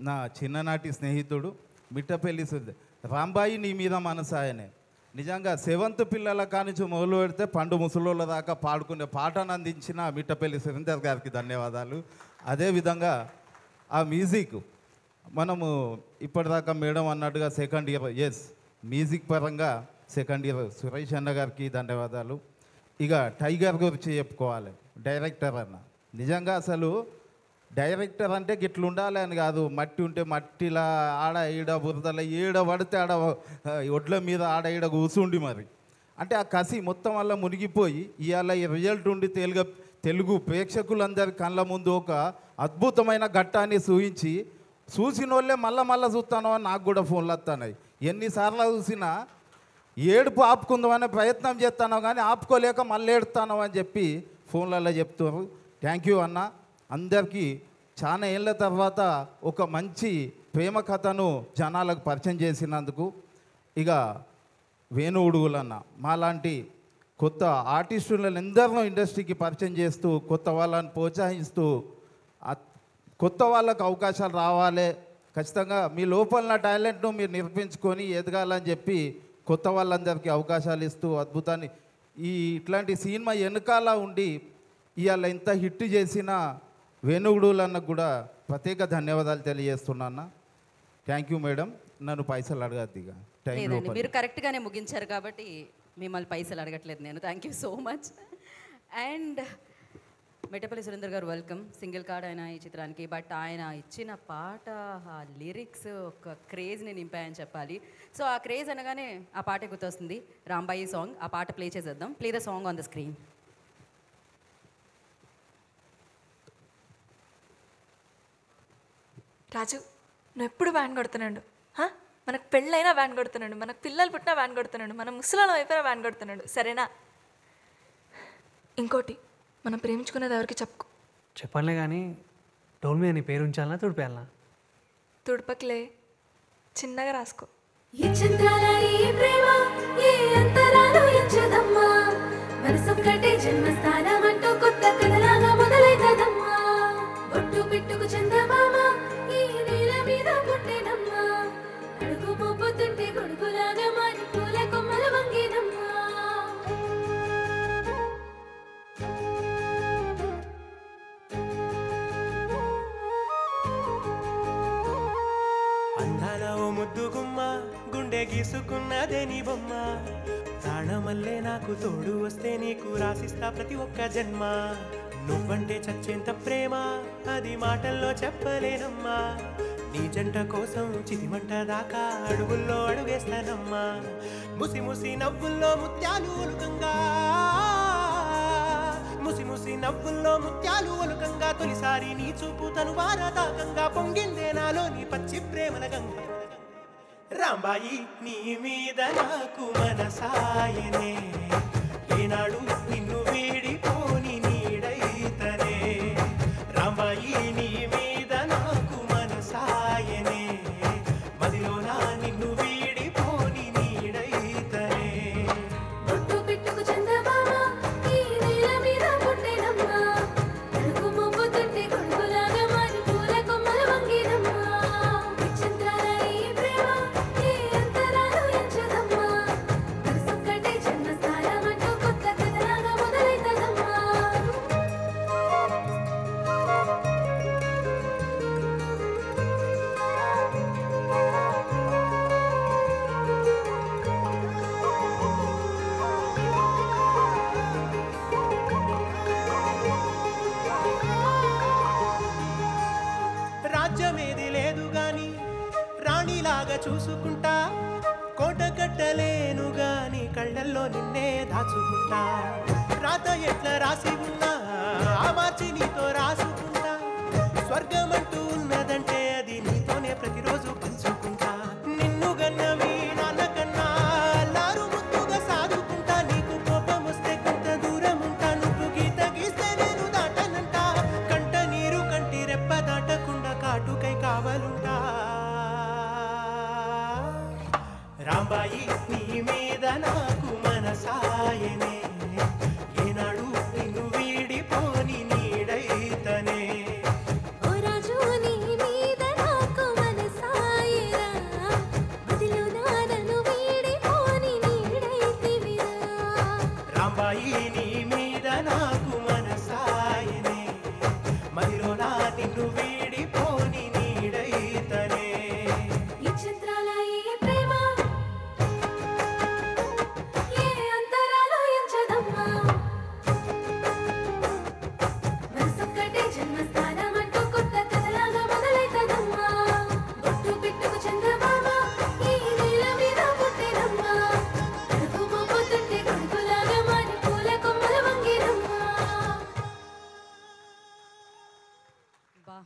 నా చిన్ననాటి స్నేహితుడు మిట్టపల్లి రాంబాయి నీ మీద మనసాయనే, నిజంగా 7th పిల్లల కానించి మొదలు పెడితే పండు ముసలోళ్ళ దాకా పాడుకునే పాటను అందించిన మిట్టపల్లి సురేందర్ గారికి ధన్యవాదాలు. అదేవిధంగా ఆ మ్యూజిక్ మనము ఇప్పటిదాకా మేడం అన్నట్టుగా 2nd year, ఎస్ మ్యూజిక్ పరంగా 2nd year సురేష్ అన్న గారికి ధన్యవాదాలు. ఇక టైగర్ గురించి చెప్పుకోవాలి. డైరెక్టర్ అన్న నిజంగా అసలు డైరెక్టర్ అంటే గిట్ల ఉండాలి అని కాదు, మట్టి ఉంటే మట్టిలా ఆడ ఈడ బురదల ఈడ పడితే ఆడ ఒడ్ల మీద ఆడ ఈడ కూర్చుండి మరి, అంటే ఆ కసి మొత్తం వల్ల మునిగిపోయి ఇవాళ ఈ రిజల్ట్ ఉండి తెలుగు ప్రేక్షకులందరి కళ్ళ ముందు ఒక అద్భుతమైన ఘట్టాన్ని చూసిన వాళ్ళే మళ్ళా చూస్తాను అని నాకు కూడా ఫోన్లు వస్తున్నాయి. ఎన్నిసార్లు చూసినా ఏడుపు ఆపుకుందామనే ప్రయత్నం చేస్తాను కానీ ఆపుకోలేక మళ్ళీ ఏడుస్తాను అని చెప్పి ఫోన్లలో చెప్తున్నారు. థ్యాంక్ యూ అన్న. అందరికీ చాలా ఏళ్ళ తర్వాత ఒక మంచి ప్రేమ కథను జనాలకు పరిచయం చేసినందుకు. ఇక వేణు ఉడుగులన్న మాలాంటి కొత్త ఆర్టిస్టులను ఎందరినో ఇండస్ట్రీకి పరిచయం చేస్తూ కొత్త వాళ్ళని ప్రోత్సహిస్తూ కొత్త వాళ్ళకు అవకాశాలు రావాలి, ఖచ్చితంగా మీ లోపల టాలెంట్ను మీరు నిరూపించుకొని ఎదగాలని చెప్పి కొత్త వాళ్ళందరికీ అవకాశాలు ఇస్తూ అద్భుతాన్ని ఇట్లాంటి సినిమా వెనకాల ఉండి ఇవాళ ఇంత హిట్ చేసిన వేణుగుడులన్నకు కూడా ప్రత్యేక ధన్యవాదాలు తెలియజేస్తున్నా. Thank you madam. నన్ను పైసలు అడగద్దు ఇక టైం లేదండి, మీరు కరెక్ట్గానే ముగించారు కాబట్టి మిమ్మల్ని పైసలు అడగట్లేదు నేను. Thank you so much. And Mittapalli Surender గారు వెల్కమ్. సింగిల్ కార్డ్ ఆయన ఈ చిత్రానికి, బట్ ఆయన ఇచ్చిన పాట ఆ లిరిక్స్ ఒక క్రేజ్ని నింపాయని చెప్పాలి. సో ఆ క్రేజ్ అనగానే ఆ పాటే గుర్తొస్తుంది, రాంబాయి సాంగ్. ఆ పాట ప్లే చేసేద్దాం. Play the song on the screen. Raju నువ్వు ఎప్పుడు వ్యాన్ కొడుతున్నాడు, మనకు పెళ్ళైనా వ్యాన్ కొడుతున్నాడు, మనకు పిల్లలు పుట్టినా వ్యాన్ కొడుతున్నాడు, మన ముసలాళ్ళం అయిపోయినా వ్యాన్ కొడుతున్నాడు, సరేనా? ఇంకోటి, మనం ప్రేమించుకునేది ఎవరికి చెప్పుకో. చెప్పనులే కానీ డోల్ మీద నీ పేరు ఉంచాలనా తుడిపేయాలనా? తుడపకిలే, చిన్నగా రాసుకో. ఈ చంద్రాల ఈ ప్రేమ ఏ అంతరాలు ఎంచదమ్మా, మనసొక్కటే జన్మస్థానం అంటూ కొత్త కథలాగా మొదలైతదమ్మా. బొట్టు పెట్టుకు చందమామ ఈ నేల మీద పుట్టెనమ్మా, అడుగు మోపుతుంటే కొడుకులాగా మారి పూల కొమ్మల వంగేనమ్మా. అందాల ఓ ముద్దు గుమ్మ, గుండె గీసుకున్నదే నీ బొమ్మ. ప్రాణమల్లే నాకు తోడు వస్తే నీకు రాసిస్తా ప్రతి ఒక్క జన్మ. నువ్వంటే చచ్చేంత ప్రేమ అది మాటల్లో చెప్పలేనమ్మా. నీ జంట కోసం చితిమంట దాకా అడుగుల్లో అడుగేస్తానమ్మా. ముసి ముసి నవ్వుల్లో ముత్యాలు గంగా, ముసి ముసి ముసి నవ్వుల్లో ముత్యాలు ఒలుకంగా తొలిసారి నీ చూపు తను వారదాకంగా పొంగిందే నాలో నీ పచ్చి ప్రేమల గంగ రాంబాయి నీ మీద నాకు మనసాయనే ఏనాడు నిన్ను వీడిపోని నీడైతనే రాంబాయి నీ మీద నాకు మనసాయనే మదిలోన నిన్ను వీడిపోని నీడైతనే బొట్టు పెట్టుకు చందమామ ఈ నేల మీద పుట్టెనమ్మా నలుగు మొబ్బు తొట్టి కొడుకులాగా మారి పూల కొమ్మలు వంగినమ్మా విచిత్రాల ఈ ప్రేమ ఏ అంతరాలు ఎంచదమ్మా మనసొక్కటే జన్మస్థానం అంటూ కొత్త కథలాగా మొదలైతదమ్మా రాజ్యమేది లేదు గాని రాణిలాగా చూసుకుంటా కోట కట్టలేను గాని కళ్ళల్లో నిన్నే దాచుకుంటా రాత ఎట్లా రాసి ఉన్నా ఆ మార్చి నీతో రాసుకుంటా స్వర్గమంటూ ఉన్నదంటే అది నీతోనే ప్రతిరోజు పంచుకుంటా నిన్ను గన్నవి నాన్నకన్నా అల్లారు ముద్దుగా సాదుకుంటా నీకు కోపం వస్తే కొంత దూరం ఉంటా నువ్వు గీత గీస్తే నేను దాటనంట కంట నీరు కంటి రెప్ప దాటకుండా కాటుకై కావలుంటా రాంబాయి నీ మీద నాకు మనసాయనే ఏనాడు నిన్ను వీడిపోని నీడైతనే ఓ రాజు నీ మీద నాకు మనసాయరా మదిలో నన్ను వీడిపోని నీడైతివిరా రాంబాయి నీ మీద నాకు మనసాయనే మదిలో నా నిన్ను వీడిపోని నీడైతనే ఈ చిత్రాల ఈ ప్రేమ ఏ అంతరాలు ఎంచదమ్మా మనసొక్కటే జన్మస్థానం అంటూ కొత్త కథలాగా మొదలైతదమ్మా బొట్టు పెట్టుకు చందమామ ఈ నేల మీద పుట్టెనమ్మా నలుగు మొబ్బు తొట్టి కొడుకులాగా మారి పూల కొమ్మలు వంగినమ్మా బా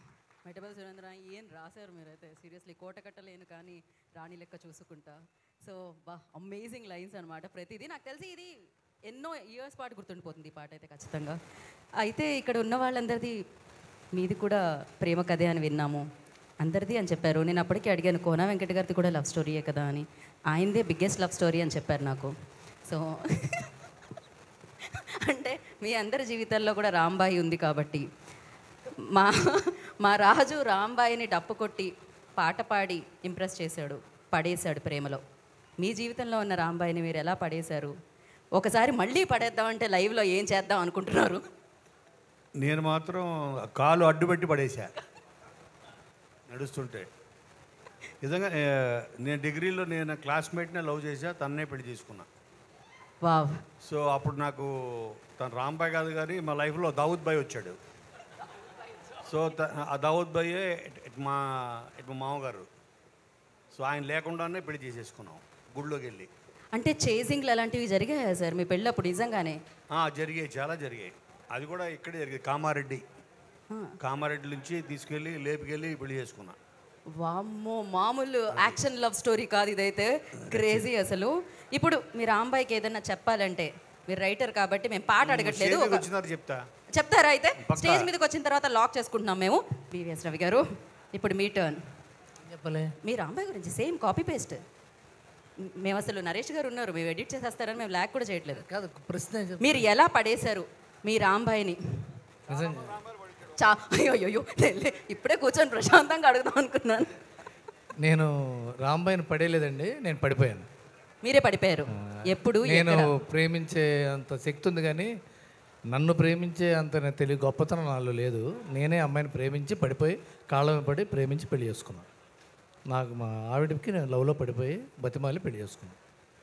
మెటబల్ సురేంద్ర ఏం రాశారు మీరైతే సీరియస్లీ కోట కట్టలేను కానీ రాణి లెక్క చూసుకుంటా సో బా అమేజింగ్ లైన్స్ అనమాట ప్రతిదీ నాకు తెలిసి ఇది ఎన్నో ఇయర్స్ పాటు గుర్తుండిపోతుంది ఈ పాట అయితే ఖచ్చితంగా అయితే ఇక్కడ ఉన్న వాళ్ళందరిది మీది కూడా ప్రేమ కథే అని విన్నాము అందరిది అని చెప్పారు నేను అప్పటికే అడిగాను కోన వెంకట గారిది కూడా లవ్ స్టోరీయే కదా అని ఆయనదే బిగ్గెస్ట్ లవ్ స్టోరీ అని చెప్పారు నాకు సో అంటే మీ అందరి జీవితాల్లో కూడా రాంబాయి ఉంది కాబట్టి మా మా రాజు రాంబాయిని డప్పు కొట్టి పాట పాడి ఇంప్రెస్ చేశాడు పడేశాడు ప్రేమలో మీ జీవితంలో ఉన్న రాంబాయిని మీరు ఎలా పడేశారు ఒకసారి మళ్ళీ పడేద్దామంటే లైవ్లో ఏం చేద్దాం అనుకుంటున్నారు నేను మాత్రం కాలు అడ్డుపెట్టి పడేశా నడుస్తుంటే నిజంగా నేను డిగ్రీలో నేను క్లాస్మేట్నే లవ్ చేశా తన్నే పెళ్లి చేసుకున్నా వావ్ సో అప్పుడు నాకు తను రాంబాయ్ కాదు కానీ మా లైఫ్లో దావుద్ భాయ్ వచ్చాడు సో ఆ దావుద్ భాయే మా మామగారు సో ఆయన లేకుండానే పెళ్లి చేసేసుకున్నాం గుడిలోకి వెళ్ళి అంటే చేసింగ్లు అలాంటివి జరిగాయా సార్ మీ పెళ్ళప్పుడు నిజంగానే జరిగాయి చాలా జరిగాయి అది కూడా ఇక్కడే జరిగాయి కామారెడ్డి నుంచి తీసుకెళ్ళి లేపుకెళ్ళి పెళ్లి చేసుకున్నా వామ్మో మామూలు యాక్షన్ లవ్ స్టోరీ కాదు ఇదైతే క్రేజీ అసలు ఇప్పుడు మీ రాంబాయికి ఏదైనా చెప్పాలంటే మీరు రైటర్ కాబట్టి మేము పాట అడగట్లేదు వచ్చినారు చెప్తా చెప్తారా అయితే స్టేజ్ మీదకి వచ్చిన తర్వాత లాక్ చేసుకుంటున్నాం మేము బివిఎస్ రవి గారు ఇప్పుడు మీ టర్న్ చెప్పలే మీ రాంబాయి గురించి సేమ్ కాపీ పేస్ట్ మేము అసలు నరేష్ గారు ఉన్నారు మేము ఎడిట్ చేసేస్తారని మేము లాక్ కూడా చేయట్లేదు కాదు ప్రశ్న మీరు ఎలా పడేశారు మీ రాంబాయిని నిజంగా అయ్యో ఇప్పుడే కూర్చొని ప్రశాంతంగా అడుగుదాం అనుకున్నాను నేను రాంబాయిని పడేయలేదండి నేను పడిపోయాను మీరే పడిపోయారు ఎప్పుడు నేను ప్రేమించే అంత శక్తి ఉంది కానీ నన్ను ప్రేమించే అంత తెలివి గొప్పతనం నాలో లేదు నేనే అమ్మాయిని ప్రేమించి పడిపోయి కాళ్ళ పడి ప్రేమించి పెళ్లి చేసుకున్నాను నాకు మా ఆవిడకి నేను లవ్లో పడిపోయి బతిమాలి పెళ్లి చేసుకున్నాను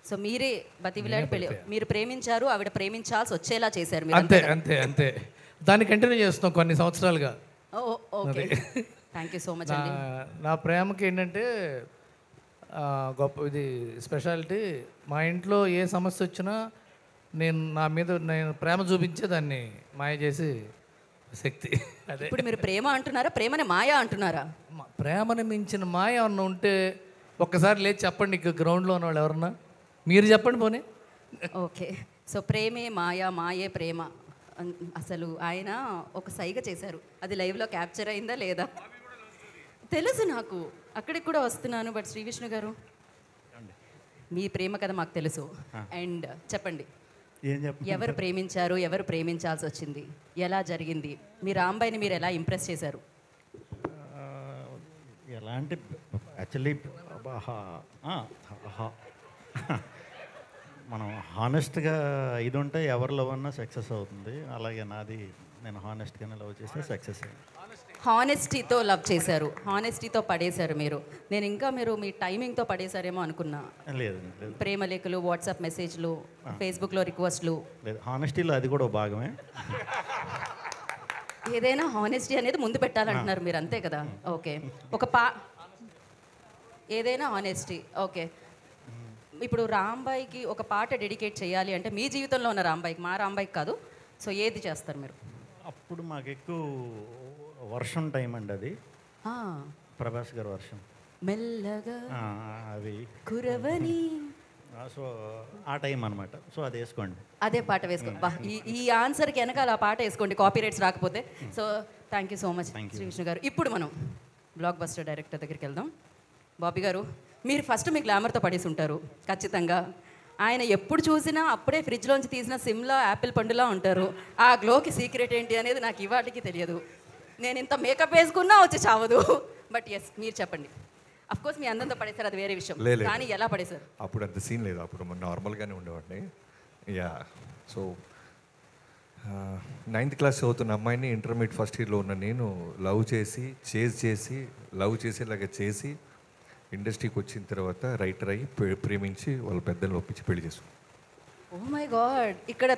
సో మీరే బతివిలాడి పెళ్లి మీరు ప్రేమించారు ఆవిడ ప్రేమించాల్సి వచ్చేలా చేశారు అంతే అంతే అంతే దాన్ని కంటిన్యూ చేస్తున్నాం కొన్ని సంవత్సరాలుగా okay thank you so much అండి నా ప్రేమకి ఏంటంటే గొప్ప ఇది స్పెషాలిటీ మా ఇంట్లో ఏ సమస్య వచ్చినా నా మీద నేను ప్రేమ చూపించే దాన్ని మాయ చేసి శక్తి అదే. ఇప్పుడు మీరు ప్రేమ అంటున్నారా, ప్రేమని మాయ అంటున్నారా? ప్రేమని మించిన మాయ ఏమన్నా ఉంటే ఒక్కసారి లేచి చెప్పండి, ఇక గ్రౌండ్లో ఉన్న వాళ్ళు ఎవరన్నా మీరు చెప్పండి పోనీ. ఓకే, సో ప్రేమే మాయ, మాయే ప్రేమ. అసలు ఆయన ఒక సైగ చేశారు, అది లైవ్లో క్యాప్చర్ అయిందా లేదా తెలుసు నాకు, అక్కడికి కూడా వస్తున్నాను. బట్ శ్రీ విష్ణు గారు, మీ ప్రేమ కథ మాకు తెలుసు. అండ్ చెప్పండి, ఎవరు ప్రేమించారు, ఎవరు ప్రేమించాల్సి వచ్చింది, ఎలా జరిగింది, మీ రాంబాయిని మీరు ఎలా ఇంప్రెస్ చేశారు? ఎలా అంటే యాక్చువల్లీ మనం హానెస్ట్గా ఇది ఉంటే ఎవరి లవ్ అన్నా సక్సెస్ అవుతుంది. అలాగే నాది, నేను హానెస్ట్గానే లవ్ చేస్తే సక్సెస్ అయ్యింది. హానెస్టీతో లవ్ చేశారు, హానెస్టీతో పడేశారు మీరు. నేను ఇంకా మీరు మీ టైమింగ్తో పడేశారేమో అనుకున్నా. లేదు లేదు, ప్రేమ లేఖలు, వాట్సాప్ మెసేజ్లు, ఫేస్బుక్లో రిక్వెస్ట్లు. లేదు, హానెస్టీలో అది కూడా భాగమే. ఏదైనా హానెస్టీ అనేది ముందు పెట్టాలంటున్నారు మీరు, అంతే కదా? ఓకే, ఏదైనా హానెస్టీ. ఓకే, ఇప్పుడు రాంబాయికి ఒక పాట డెడికేట్ చేయాలి అంటే, మీ జీవితంలో ఉన్న రాంబాయికి, మా రాంబాయికి కాదు, సో ఏది చేస్తారు మీరు? అప్పుడు మాకు ఎక్కువ వర్షం టైం అండి, అది ప్రభాస్ గారు వర్షం మెల్లగా అవి కురవని, సో ఆ టైం అనమాట. సో అది వేసుకోండి, అదే పాట వేసుకో. ఈ ఆన్సర్కి వెనకాల ఆ పాట వేసుకోండి, కాపీ రైట్స్ రాకపోతే. So thank you so much Shri Vishnu garu. ఇప్పుడు మనం బ్లాక్ బస్టర్ డైరెక్టర్ దగ్గరికి వెళ్దాం. బాబీ గారు, మీరు ఫస్ట్ మీ గ్లామర్తో పడేసి ఉంటారు ఖచ్చితంగా. ఆయన ఎప్పుడు చూసినా అప్పుడే ఫ్రిడ్జ్లోంచి తీసిన సిమ్లా యాపిల్ పండులా ఉంటారు. ఆ గ్లోకి సీక్రెట్ ఏంటి అనేది నాకు ఇవాటికి తెలియదు. నేను ఇంత మేకప్ వేసుకున్నా వచ్చి చావదు. బట్ ఎస్, మీరు చెప్పండి. అఫ్ కోర్స్ మీ అందంతో పడేశారు, అది వేరే విషయం, కానీ ఎలా పడేశారు? అప్పుడు అంత సీన్ లేదు, అప్పుడు నార్మల్గానే ఉండేవాడిని. యా, సో 9th క్లాస్ చదువుతున్న అమ్మాయిని ఇంటర్మీడియట్ ఫస్ట్ ఇయర్లో ఉన్న నేను లవ్ చేసి ఇలాగ చేసి ఇండస్ట్రీకి వచ్చిన తర్వాత రైటర్ అయ్యి ప్రేమించి వాళ్ళ పెద్దలను ఒప్పించి పెళ్లి చేసుకున్నాను. ఓ మై గాడ్, ఇక్కడ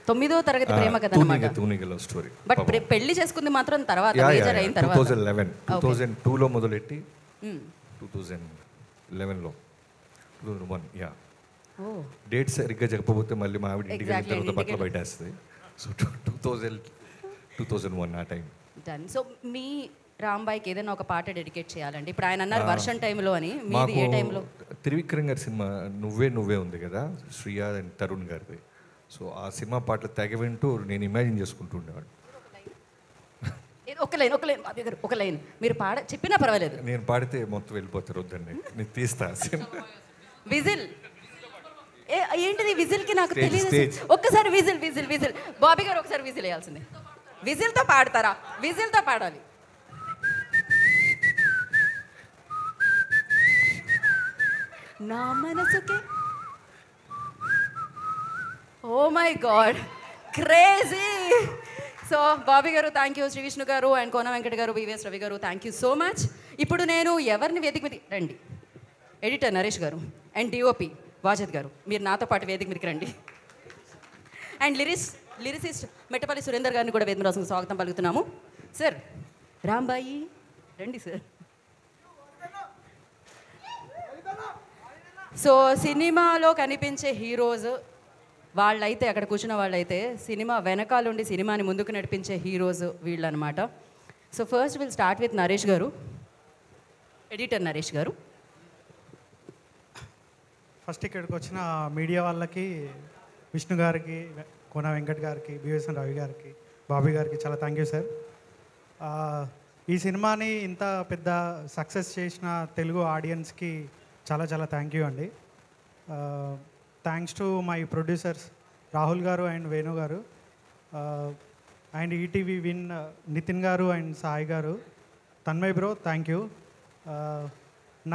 9వ తరగతి ప్రేమ కథ అన్నమాట. తూనిగ లవ్ స్టోరీ. బట్ పెళ్లి చేసుకుంది మాత్రం తర్వాత, మేజర్ అయిన తర్వాత 2002లో మొదలెట్టి 2011లో 2001. యా, డేట్ సరిగ్గా చెప్పబోతే మళ్ళీ మా ఆవిడ ఇంటికి వెళ్ళిన తర్వాత బట్టలు బయట వేస్తుంది. సో 2001 ఆ టైం. డన్. సో మీ రాంబాయికి ఏదైనా ఒక పాట డెడికేట్ చేయాలండి. ఇప్పుడు ఆయన అన్నారు వర్షం టైంలో అని, మీది ఏ టైంలో? త్రివిక్రమ్ గారి సినిమా నువ్వే ఉంది కదా, శ్రియా అండ్ తరుణ్ గారిది. సో ఆ సినిమా పాటలు తెగ వింటూ నేను ఇమాజిన్ చేసుకుంటూ ఉండేవాడు. ఒక లైన్ మీరు చెప్పినా పర్వాలేదు. నేను పాడితే మొత్తం వెళ్ళిపోతారు, వద్దండి నేను తీస్తా. విజిల్ ఏంటిది? విజిల్కి నాకు తెలియదు. ఒక్కసారి విజిల్. బాబీ గారు ఒకసారి విజిల్ వేయాల్సిందే. విజిల్తో పాడతారా? విజిల్తో పాడాలి. నా మనసుకే. Oh my god, crazy. So Bobby గారు థ్యాంక్ యూ, శ్రీ విష్ణు గారు అండ్ కోన వెంకట గారు, VVS Ravi garu thank you so much. ఇప్పుడు నేను ఎవరిని వేదిక మీద రండి, ఎడిటర్ నరేష్ గారు అండ్ డిఓపి వాజద్ గారు, మీరు నాతో పాటు వేదిక మీదకి రండి. అండ్ లిరిసిస్ట్ మెట్టపల్లి సురేందర్ గారిని కూడా వేదిక రాసుకు స్వాగతం పలుకుతున్నాము. సార్ రాంబాయి రండి సార్. సో సినిమాలో కనిపించే హీరోస్ వాళ్ళైతే, అక్కడ కూర్చున్న వాళ్ళైతే సినిమా వెనకాలండి సినిమాని ముందుకు నడిపించే హీరోస్ వీళ్ళు అనమాట. So first will start with Naresh గారు, ఎడిటర్ నరేష్ గారు. ఫస్ట్ ఇక్కడికి వచ్చిన మీడియా వాళ్ళకి, విష్ణు గారికి, కోన వెంకట్ గారికి, బిఎస్ రవి గారికి, బాబీ గారికి చాలా థ్యాంక్ యూ సార్. ఈ సినిమాని ఇంత పెద్ద సక్సెస్ చేసిన తెలుగు ఆడియన్స్కి చాలా చాలా థ్యాంక్ యూ అండి. Thanks to my producers Rahul గారు అండ్ వేణు గారు, అండ్ ఈటీవీ విన్ నితిన్ గారు అండ్ సాయి గారు. Tanmay bro thank you.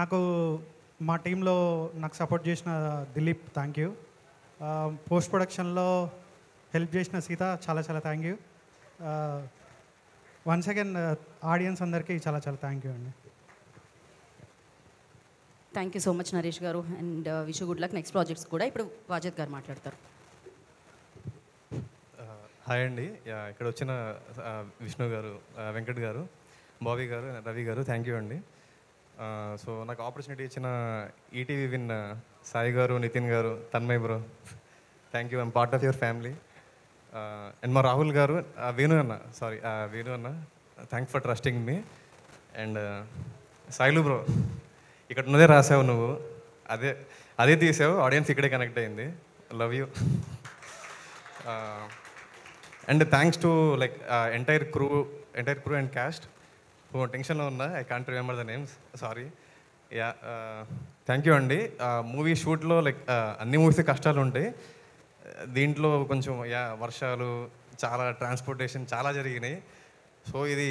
నాకు మా టీంలో నాకు సపోర్ట్ చేసిన దిలీప్ థ్యాంక్ యూ. పోస్ట్ ప్రొడక్షన్లో హెల్ప్ చేసిన సీత చాలా చాలా thank you. Once again audience అందరికీ చాలా చాలా థ్యాంక్ యూ అండి. Thank you so much Naresh గారు and wish good luck next projects కూడా. ఇప్పుడు వాజద్ గారు మాట్లాడతారు. హాయ్ అండి, ఇక్కడ వచ్చిన విష్ణు గారు, వెంకట్ గారు, బాబీ గారు, రవి గారు థ్యాంక్ యూ అండి. సో నాకు ఆపర్చునిటీ ఇచ్చిన ETV win Sai garu, Nitin garu, Tanmay bro thank you. I'm part of your family. And మా రాహుల్ గారు, వేణు అన్న, సారీ వేణు అన్న, thanks for trusting me. And Sailu bro, ఇక్కడ ఉన్నదే రాసావు నువ్వు, అదే తీసావు, ఆడియన్స్ ఇక్కడే కనెక్ట్ అయింది. Love you. And thanks to like entire crew and caste. టెన్షన్లో ఉన్నా, I can't remember the names, sorry. Yeah, thank you అండి. మూవీ షూట్లో లైక్ అన్ని మూవీస్ కష్టాలు ఉంటాయి, దీంట్లో కొంచెం వర్షాలు, చాలా ట్రాన్స్పోర్టేషన్ చాలా జరిగినాయి. సో ఇది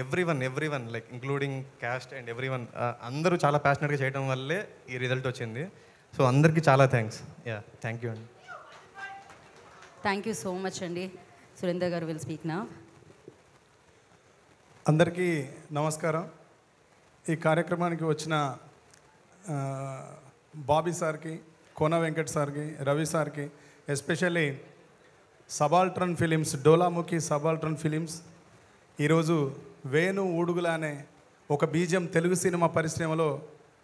every one like including caste and every one అందరూ చాలా ప్యాషనెట్గా చేయడం వల్లే ఈ రిజల్ట్ వచ్చింది. సో అందరికీ చాలా థ్యాంక్స్. థ్యాంక్ యూ అండి. థ్యాంక్ యూ సో మచ్ అండి. సురేందర్ గారు విల్ స్పీక్ నా. అందరికీ నమస్కారం. ఈ కార్యక్రమానికి వచ్చిన బాబీ సార్కి, కోన వెంకట్ సార్కి, రవి సార్కి, ఎస్పెషల్లీ సబాల్ట్రన్ ఫిలిమ్స్, డోలాముఖి సబాల్ట్రన్ ఫిలిమ్స్ ఈరోజు వేణు ఊడుగుల అనే ఒక బీజం తెలుగు సినిమా పరిశ్రమలో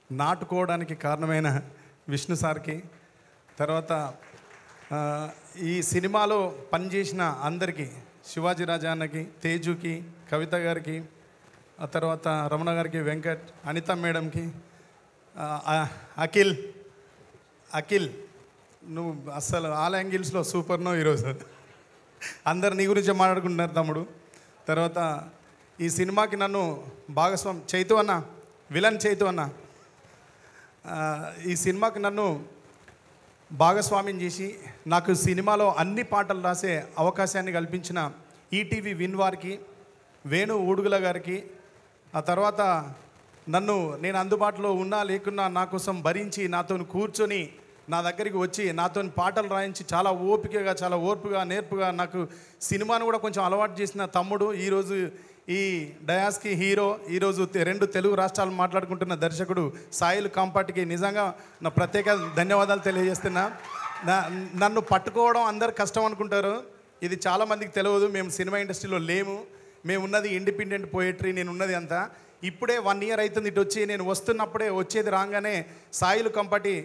నాటుకోవడానికి కారణమైన విష్ణు సార్కి, తర్వాత ఈ సినిమాలో పనిచేసిన అందరికీ, శివాజీ రాజా అన్నకి, తేజుకి, కవిత గారికి, ఆ తర్వాత రమణ గారికి, వెంకట్, అనిత మేడంకి, అఖిల్ నువ్వు అస్సలు ఆల్ యాంగిల్స్లో సూపర్ నో ఈరోజు. అందరు నీ గురించే మాట్లాడుకుంటున్నారు తమ్ముడు. తర్వాత ఈ సినిమాకి నన్ను భాగస్వామి చైతు అన్న, విలన్ చైతు అన్న, ఈ సినిమాకి నన్ను భాగస్వామ్యం చేసి నాకు సినిమాలో అన్ని పాటలు రాసే అవకాశాన్ని కల్పించిన ఈటీవీ విన్ వారికి, వేణు ఊడుగుల గారికి, ఆ తర్వాత నేను అందుబాటులో ఉన్నా లేకున్నా నా కోసం భరించి నాతో కూర్చొని నా దగ్గరికి వచ్చి నాతో పాటలు రాయించి చాలా ఓపికగా, చాలా ఓర్పుగా, నేర్పుగా నాకు సినిమాను కూడా కొంచెం అలవాటు చేసిన తమ్ముడు, ఈరోజు ఈ డయాస్కి హీరో, ఈరోజు 2 తెలుగు రాష్ట్రాలు మాట్లాడుకుంటున్న దర్శకుడు సాయిల్ కాంపాటికి నిజంగా నా ప్రత్యేక ధన్యవాదాలు తెలియజేస్తున్నా. నన్ను పట్టుకోవడం అందరు కష్టం అనుకుంటారు, ఇది చాలామందికి తెలియదు. మేము సినిమా ఇండస్ట్రీలో లేము, మేము ఉన్నది ఇండిపెండెంట్ పోయట్రీ, నేను ఉన్నది అంతా. ఇప్పుడే 1 year అవుతుంది ఇటు వచ్చి. నేను వస్తున్నప్పుడే వచ్చేది రాగానే సాయిల్ కంపటి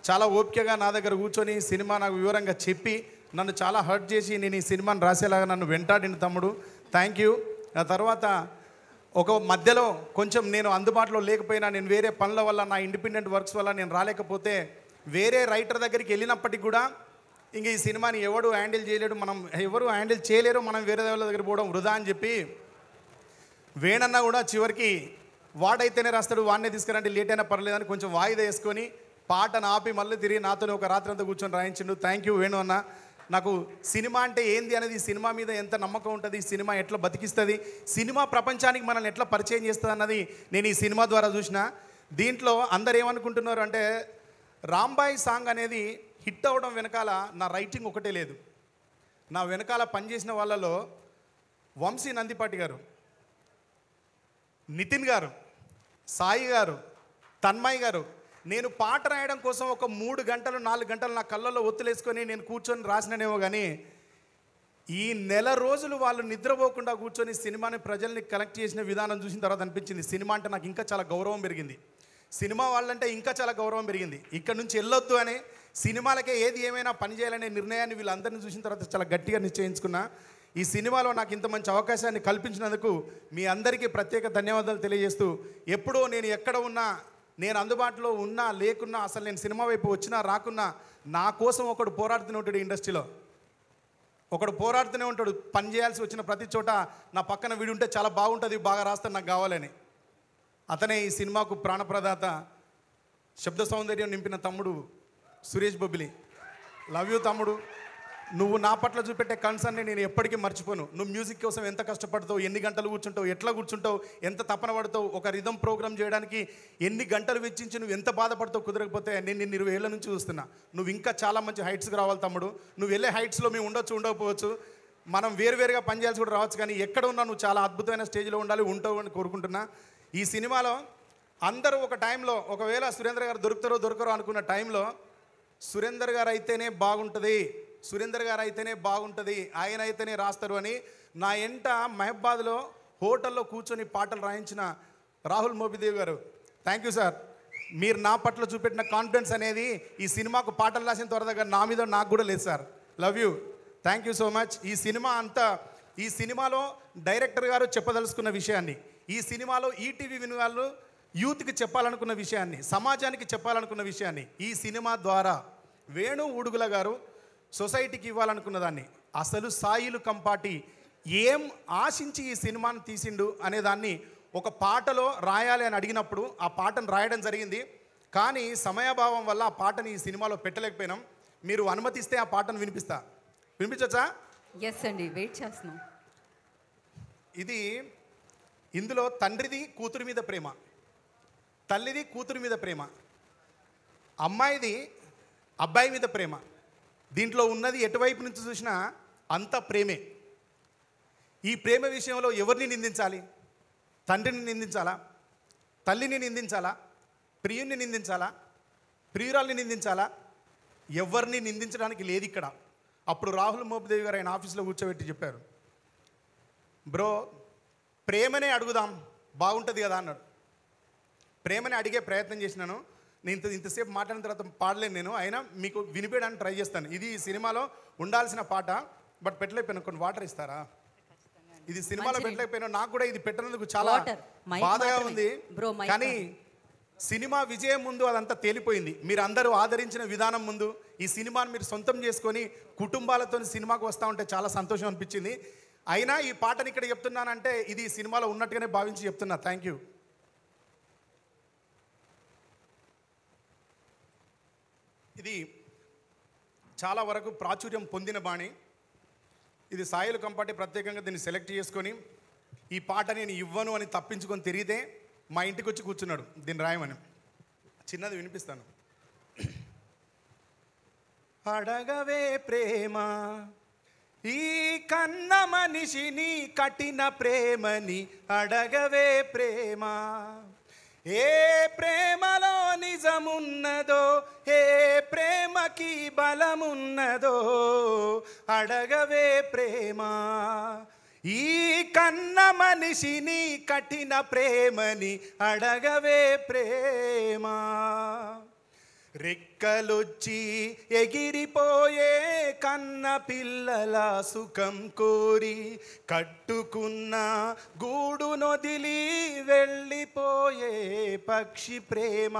చాలా ఓపికగా నా దగ్గర కూర్చొని సినిమా నాకు వివరంగా చెప్పి నన్ను చాలా హర్ట్ చేసి నేను ఈ సినిమాని రాసేలాగా నన్ను వెంటాడిన తమ్ముడు, థ్యాంక్ యూ. ఆ తర్వాత ఒక మధ్యలో కొంచెం నేను అందుబాటులో లేకపోయినా, నేను వేరే పనుల వల్ల, నా ఇండిపెండెంట్ వర్క్స్ వల్ల నేను రాలేకపోతే వేరే రైటర్ దగ్గరికి వెళ్ళినప్పటికీ కూడా ఇంక ఈ సినిమాని ఎవరు హ్యాండిల్ చేయలేడు, ఎవరు హ్యాండిల్ చేయలేరు, మనం వేరే వాళ్ళ దగ్గర పోవడం వృధా అని చెప్పి వేణన్న కూడా చివరికి వాడైతేనే రాస్తాడు, వాడినే తీసుకురండి, లేట్ అయినా పర్లేదని కొంచెం వాయిదా వేసుకొని పాటను ఆపి మళ్ళీ తిరిగి నాతో ఒక రాత్రి అంతా కూర్చొని రాయించిండు. థ్యాంక్ యూ వేణు అన్న. నాకు సినిమా అంటే ఏంది అనేది, సినిమా మీద ఎంత నమ్మకం ఉంటుంది, సినిమా ఎట్లా బతికిస్తుంది, సినిమా ప్రపంచానికి మనల్ని ఎట్లా పరిచయం చేస్తుంది అన్నది నేను ఈ సినిమా ద్వారా చూసిన. దీంట్లో అందరు ఏమనుకుంటున్నారు అంటే రాంబాయి సాంగ్ అనేది హిట్ అవ్వడం వెనకాల నా రైటింగ్ ఒకటే లేదు. నా వెనకాల పనిచేసిన వాళ్ళలో వంశీ నందిపాటి గారు, నితిన్ గారు, సాయి గారు, తన్మయ్ గారు, నేను పాట రాయడం కోసం ఒక 3 గంటలు 4 గంటలు నా కళ్ళల్లో ఒత్తులేసుకొని నేను కూర్చొని రాసిననేమో కానీ ఈ నెల రోజులు వాళ్ళు నిద్రపోకుండా కూర్చొని సినిమాని ప్రజల్ని కనెక్ట్ చేసిన విధానం చూసిన తర్వాత అనిపించింది సినిమా అంటే నాకు ఇంకా చాలా గౌరవం పెరిగింది, సినిమా వాళ్ళంటే ఇంకా చాలా గౌరవం పెరిగింది. ఇక్కడ నుంచి వెళ్ళొద్దు అని, సినిమాలకే ఏది ఏమైనా పని చేయాలనే నిర్ణయాన్ని వీళ్ళందరినీ చూసిన తర్వాత చాలా గట్టిగా నిశ్చయించుకున్నా. ఈ సినిమాలో నాకు ఇంత మంచి అవకాశాన్ని కల్పించినందుకు మీ అందరికీ ప్రత్యేక ధన్యవాదాలు తెలియజేస్తూ, ఎప్పుడో నేను ఎక్కడ ఉన్నా, నేను అందుబాటులో ఉన్నా లేకున్నా, అసలు నేను సినిమా వైపు వచ్చినా రాకున్నా నా కోసం ఒకడు పోరాడుతూనే ఉంటాడు. ఇండస్ట్రీలో ఒకడు పోరాడుతూనే ఉంటాడు. పని చేయాల్సి వచ్చిన ప్రతి చోట నా పక్కన వీడు ఉంటే చాలా బాగుంటుంది, బాగా రాస్తాను, నాకు కావాలని. అతనే ఈ సినిమాకు ప్రాణప్రదాత, శబ్ద సౌందర్యం నింపిన తమ్ముడు సురేష్ బొబ్బిలి. లవ్ యూ తమ్ముడు. నువ్వు నా పట్ల చూపెట్టే కన్సర్న్ని నేను ఎప్పటికీ మర్చిపోను. నువ్వు మ్యూజిక్ కోసం ఎంత కష్టపడతావు, ఎన్ని గంటలు కూర్చుంటావు, ఎట్లా కూర్చుంటావు, ఎంత తపన పడతావు, ఒక రిథమ్ ప్రోగ్రామ్ చేయడానికి ఎన్ని గంటలు వెచ్చించి నువ్వు ఎంత బాధపడతావు. కుదరకపోతే నేను నిన్ను 20 ఏళ్ళ నుంచి చూస్తున్నా. నువ్వు ఇంకా చాలా మంచి హైట్స్కి రావాలి తమ్ముడు. నువ్వు వెళ్ళే హైట్స్లో మేము ఉండకపోవచ్చు, మనం వేరువేరుగా పనిచేయాల్సి కూడా రావచ్చు, కానీ ఎక్కడ ఉన్నా నువ్వు చాలా అద్భుతమైన స్టేజ్లో ఉండాలి, ఉంటావు అని కోరుకుంటున్నా. ఈ సినిమాలో అందరూ ఒక టైంలో, ఒకవేళ సురేంద్ర గారు దొరకరో అనుకున్న టైంలో సురేందర్ గారు అయితేనే బాగుంటుంది, సురేందర్ గారు అయితేనే బాగుంటుంది, ఆయన అయితేనే రాస్తారు అని నా ఎంట మహబాద్లో హోటల్లో కూర్చొని పాటలు రాయించిన రాహుల్ మోబిదేవ్ గారు, థ్యాంక్ యూ సార్. మీరు నా పట్ల చూపెట్టిన కాన్ఫిడెన్స్ అనేది ఈ సినిమాకు పాటలు రాసిన త్వరగా నా మీద నాకు కూడా లేదు sir. Love you, thank you so much. ఈ సినిమాలో డైరెక్టర్ గారు చెప్పదలుచుకున్న విషయాన్ని, ఈ సినిమాలో ఈటీవీ విన్ వాళ్ళు యూత్కి చెప్పాలనుకున్న విషయాన్ని, సమాజానికి చెప్పాలనుకున్న విషయాన్ని ఈ సినిమా ద్వారా వేణు ఊడుగుల గారు సొసైటీకి ఇవ్వాలనుకున్న దాన్ని, అసలు సాయిలు కంపాటి ఏం ఆశించి ఈ సినిమాను తీసిండు అనేదాన్ని ఒక పాటలో రాయాలి అని అడిగినప్పుడు ఆ పాటను రాయడం జరిగింది. కానీ సమయాభావం వల్ల ఆ పాటని ఈ సినిమాలో పెట్టలేకపోయినాం. మీరు అనుమతిస్తే ఆ పాటను వినిపించచ్చా? ఎస్ అండి, వెయిట్ చేస్తున్నాం. ఇందులో తండ్రిది కూతురు మీద ప్రేమ, తల్లిది కూతురు మీద ప్రేమ, అమ్మాయిది అబ్బాయి మీద ప్రేమ. దీంట్లో ఉన్నది ఎటువైపు నుంచి చూసినా అంత ప్రేమే. ఈ ప్రేమ విషయంలో ఎవరిని నిందించాలి? తండ్రిని నిందించాలా? తల్లిని నిందించాలా? ప్రియుణ్ణి నిందించాలా? ప్రియురాల్ని నిందించాలా? ఎవరిని నిందించడానికి లేదు ఇక్కడ. అప్పుడు రాహుల్ మోపిదేవి గారు ఆయన ఆఫీస్లో కూర్చోబెట్టి చెప్పారు, బ్రో ప్రేమనే అడుగుదాం బాగుంటుంది కదా అన్నాడు. ప్రేమని అడిగే ప్రయత్నం చేసినాను. నేను ఇంతసేపు మాట్లాడిన తర్వాత పాడలేను నేను, అయినా మీకు వినిపించడానికి ట్రై చేస్తాను. ఇది ఈ సినిమాలో ఉండాల్సిన పాట, బట్ పెట్టలేకపోయాను. కొన్ని వాటర్ ఇస్తారా? ఇది సినిమాలో పెట్టలేకపోయినా నాకు కూడా ఇది పెట్టినందుకు చాలా బాధగా ఉంది. కానీ సినిమా విజయం ముందు అదంతా తేలిపోయింది. మీరు అందరూ ఆదరించిన విధానం ముందు ఈ సినిమాను మీరు సొంతం చేసుకొని కుటుంబాలతో సినిమాకు వస్తూ ఉంటే చాలా సంతోషం అనిపించింది. అయినా ఈ పాటని ఇక్కడ చెప్తున్నానంటే ఇది సినిమాలో ఉన్నట్టుగానే భావించి చెప్తున్నా. Thank you. ఇది చాలా వరకు ప్రాచుర్యం పొందిన బాణి. ఇది సాయిలు కంపాటి ప్రత్యేకంగా దీన్ని సెలెక్ట్ చేసుకొని ఈ పాట నేను ఇవ్వను అని తప్పించుకొని తిరిగితే మా ఇంటికి వచ్చి కూర్చున్నాడు దీన్ని రాయమని. చిన్నది వినిపిస్తాను. అడగవే ప్రేమ ఈ కన్న మనిషిని కఠిన ప్రేమని, అడగవే ప్రేమ ఏ ప్రేమలో నిజమున్నదో, ఏ ప్రేమకి బలమున్నదో, అడగవే ప్రేమ ఈ కన్న మనిషిని కఠిన ప్రేమని, అడగవే ప్రేమ. రెక్కలొచ్చి ఎగిరిపోయే కన్న పిల్లల సుఖం కోరి కట్టుకున్న గూడు నొదిలి వెళ్ళిపోయే పక్షి ప్రేమ.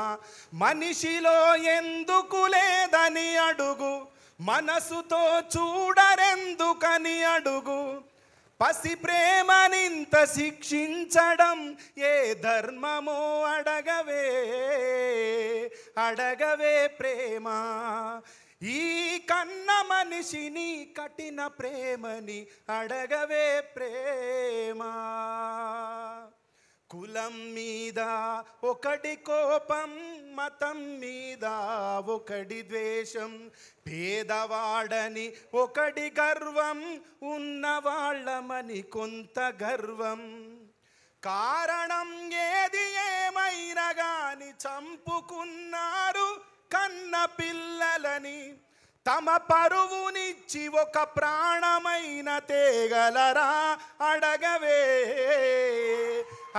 మనిషిలో ఎందుకు లేదని అడుగు, మనసుతో చూడరెందుకని అడుగు, పసి ప్రేమనింత శిక్షించడం ఏ ధర్మమో, అడగవే అడగవే ప్రేమ ఈ కన్న మనిషిని కఠిన ప్రేమని, అడగవే ప్రేమ. కులం మీద ఒకటి కోపం, మతం మీద ఒకటి ద్వేషం, పేదవాడని ఒకటి గర్వం, ఉన్నవాళ్ళమని కొంత గర్వం. కారణం ఏది ఏమైనా గాని చంపుకున్నారు కన్న పిల్లలని, తమ పరువునిచ్చి ఒక ప్రాణమైన తేగలరా, అడగవే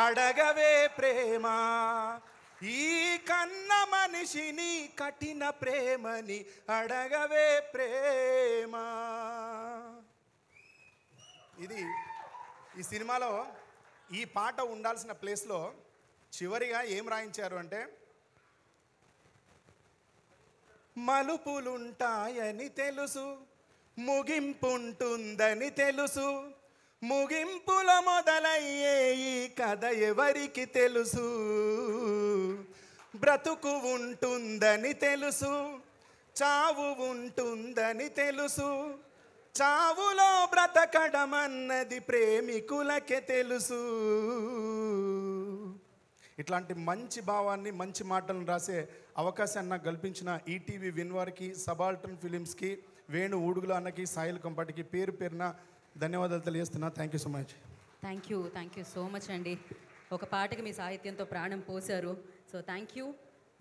అడగవే ప్రేమ ఈ కన్న మనిషిని కఠిన ప్రేమని, అడగవే ప్రేమ. ఇది ఈ సినిమాలో ఈ పాట ఉండాల్సిన ప్లేస్లో చివరిగా ఏం రాయించారు అంటే, మలుపులుంటాయని తెలుసు, ముగింపుంటుందని తెలుసు, ముగింపులో మొదలయ్యే ఈ కథ ఎవరికి తెలుసు, బ్రతుకు ఉంటుందని తెలుసు, చావు ఉంటుందని తెలుసు, చావులో బ్రతకడమన్నది ప్రేమికులకే తెలుసు. ఇట్లాంటి మంచి భావాన్ని మంచి మాటలను రాసే అవకాశాన్ని నాకు కల్పించిన ఈటీవీ విన్ వారికి, సబాల్టర్న్ ఫిలిమ్స్కి, వేణు ఊడుగుల అన్నకి, సాయిల్ కంపాటికి పేరు పేరున ధన్యవాదాలు తెలియజేస్తున్నా. Thank you so much. Thank you so much అండి. ఒక పాటకి మీ సాహిత్యంతో ప్రాణం పోశారు. So thank you,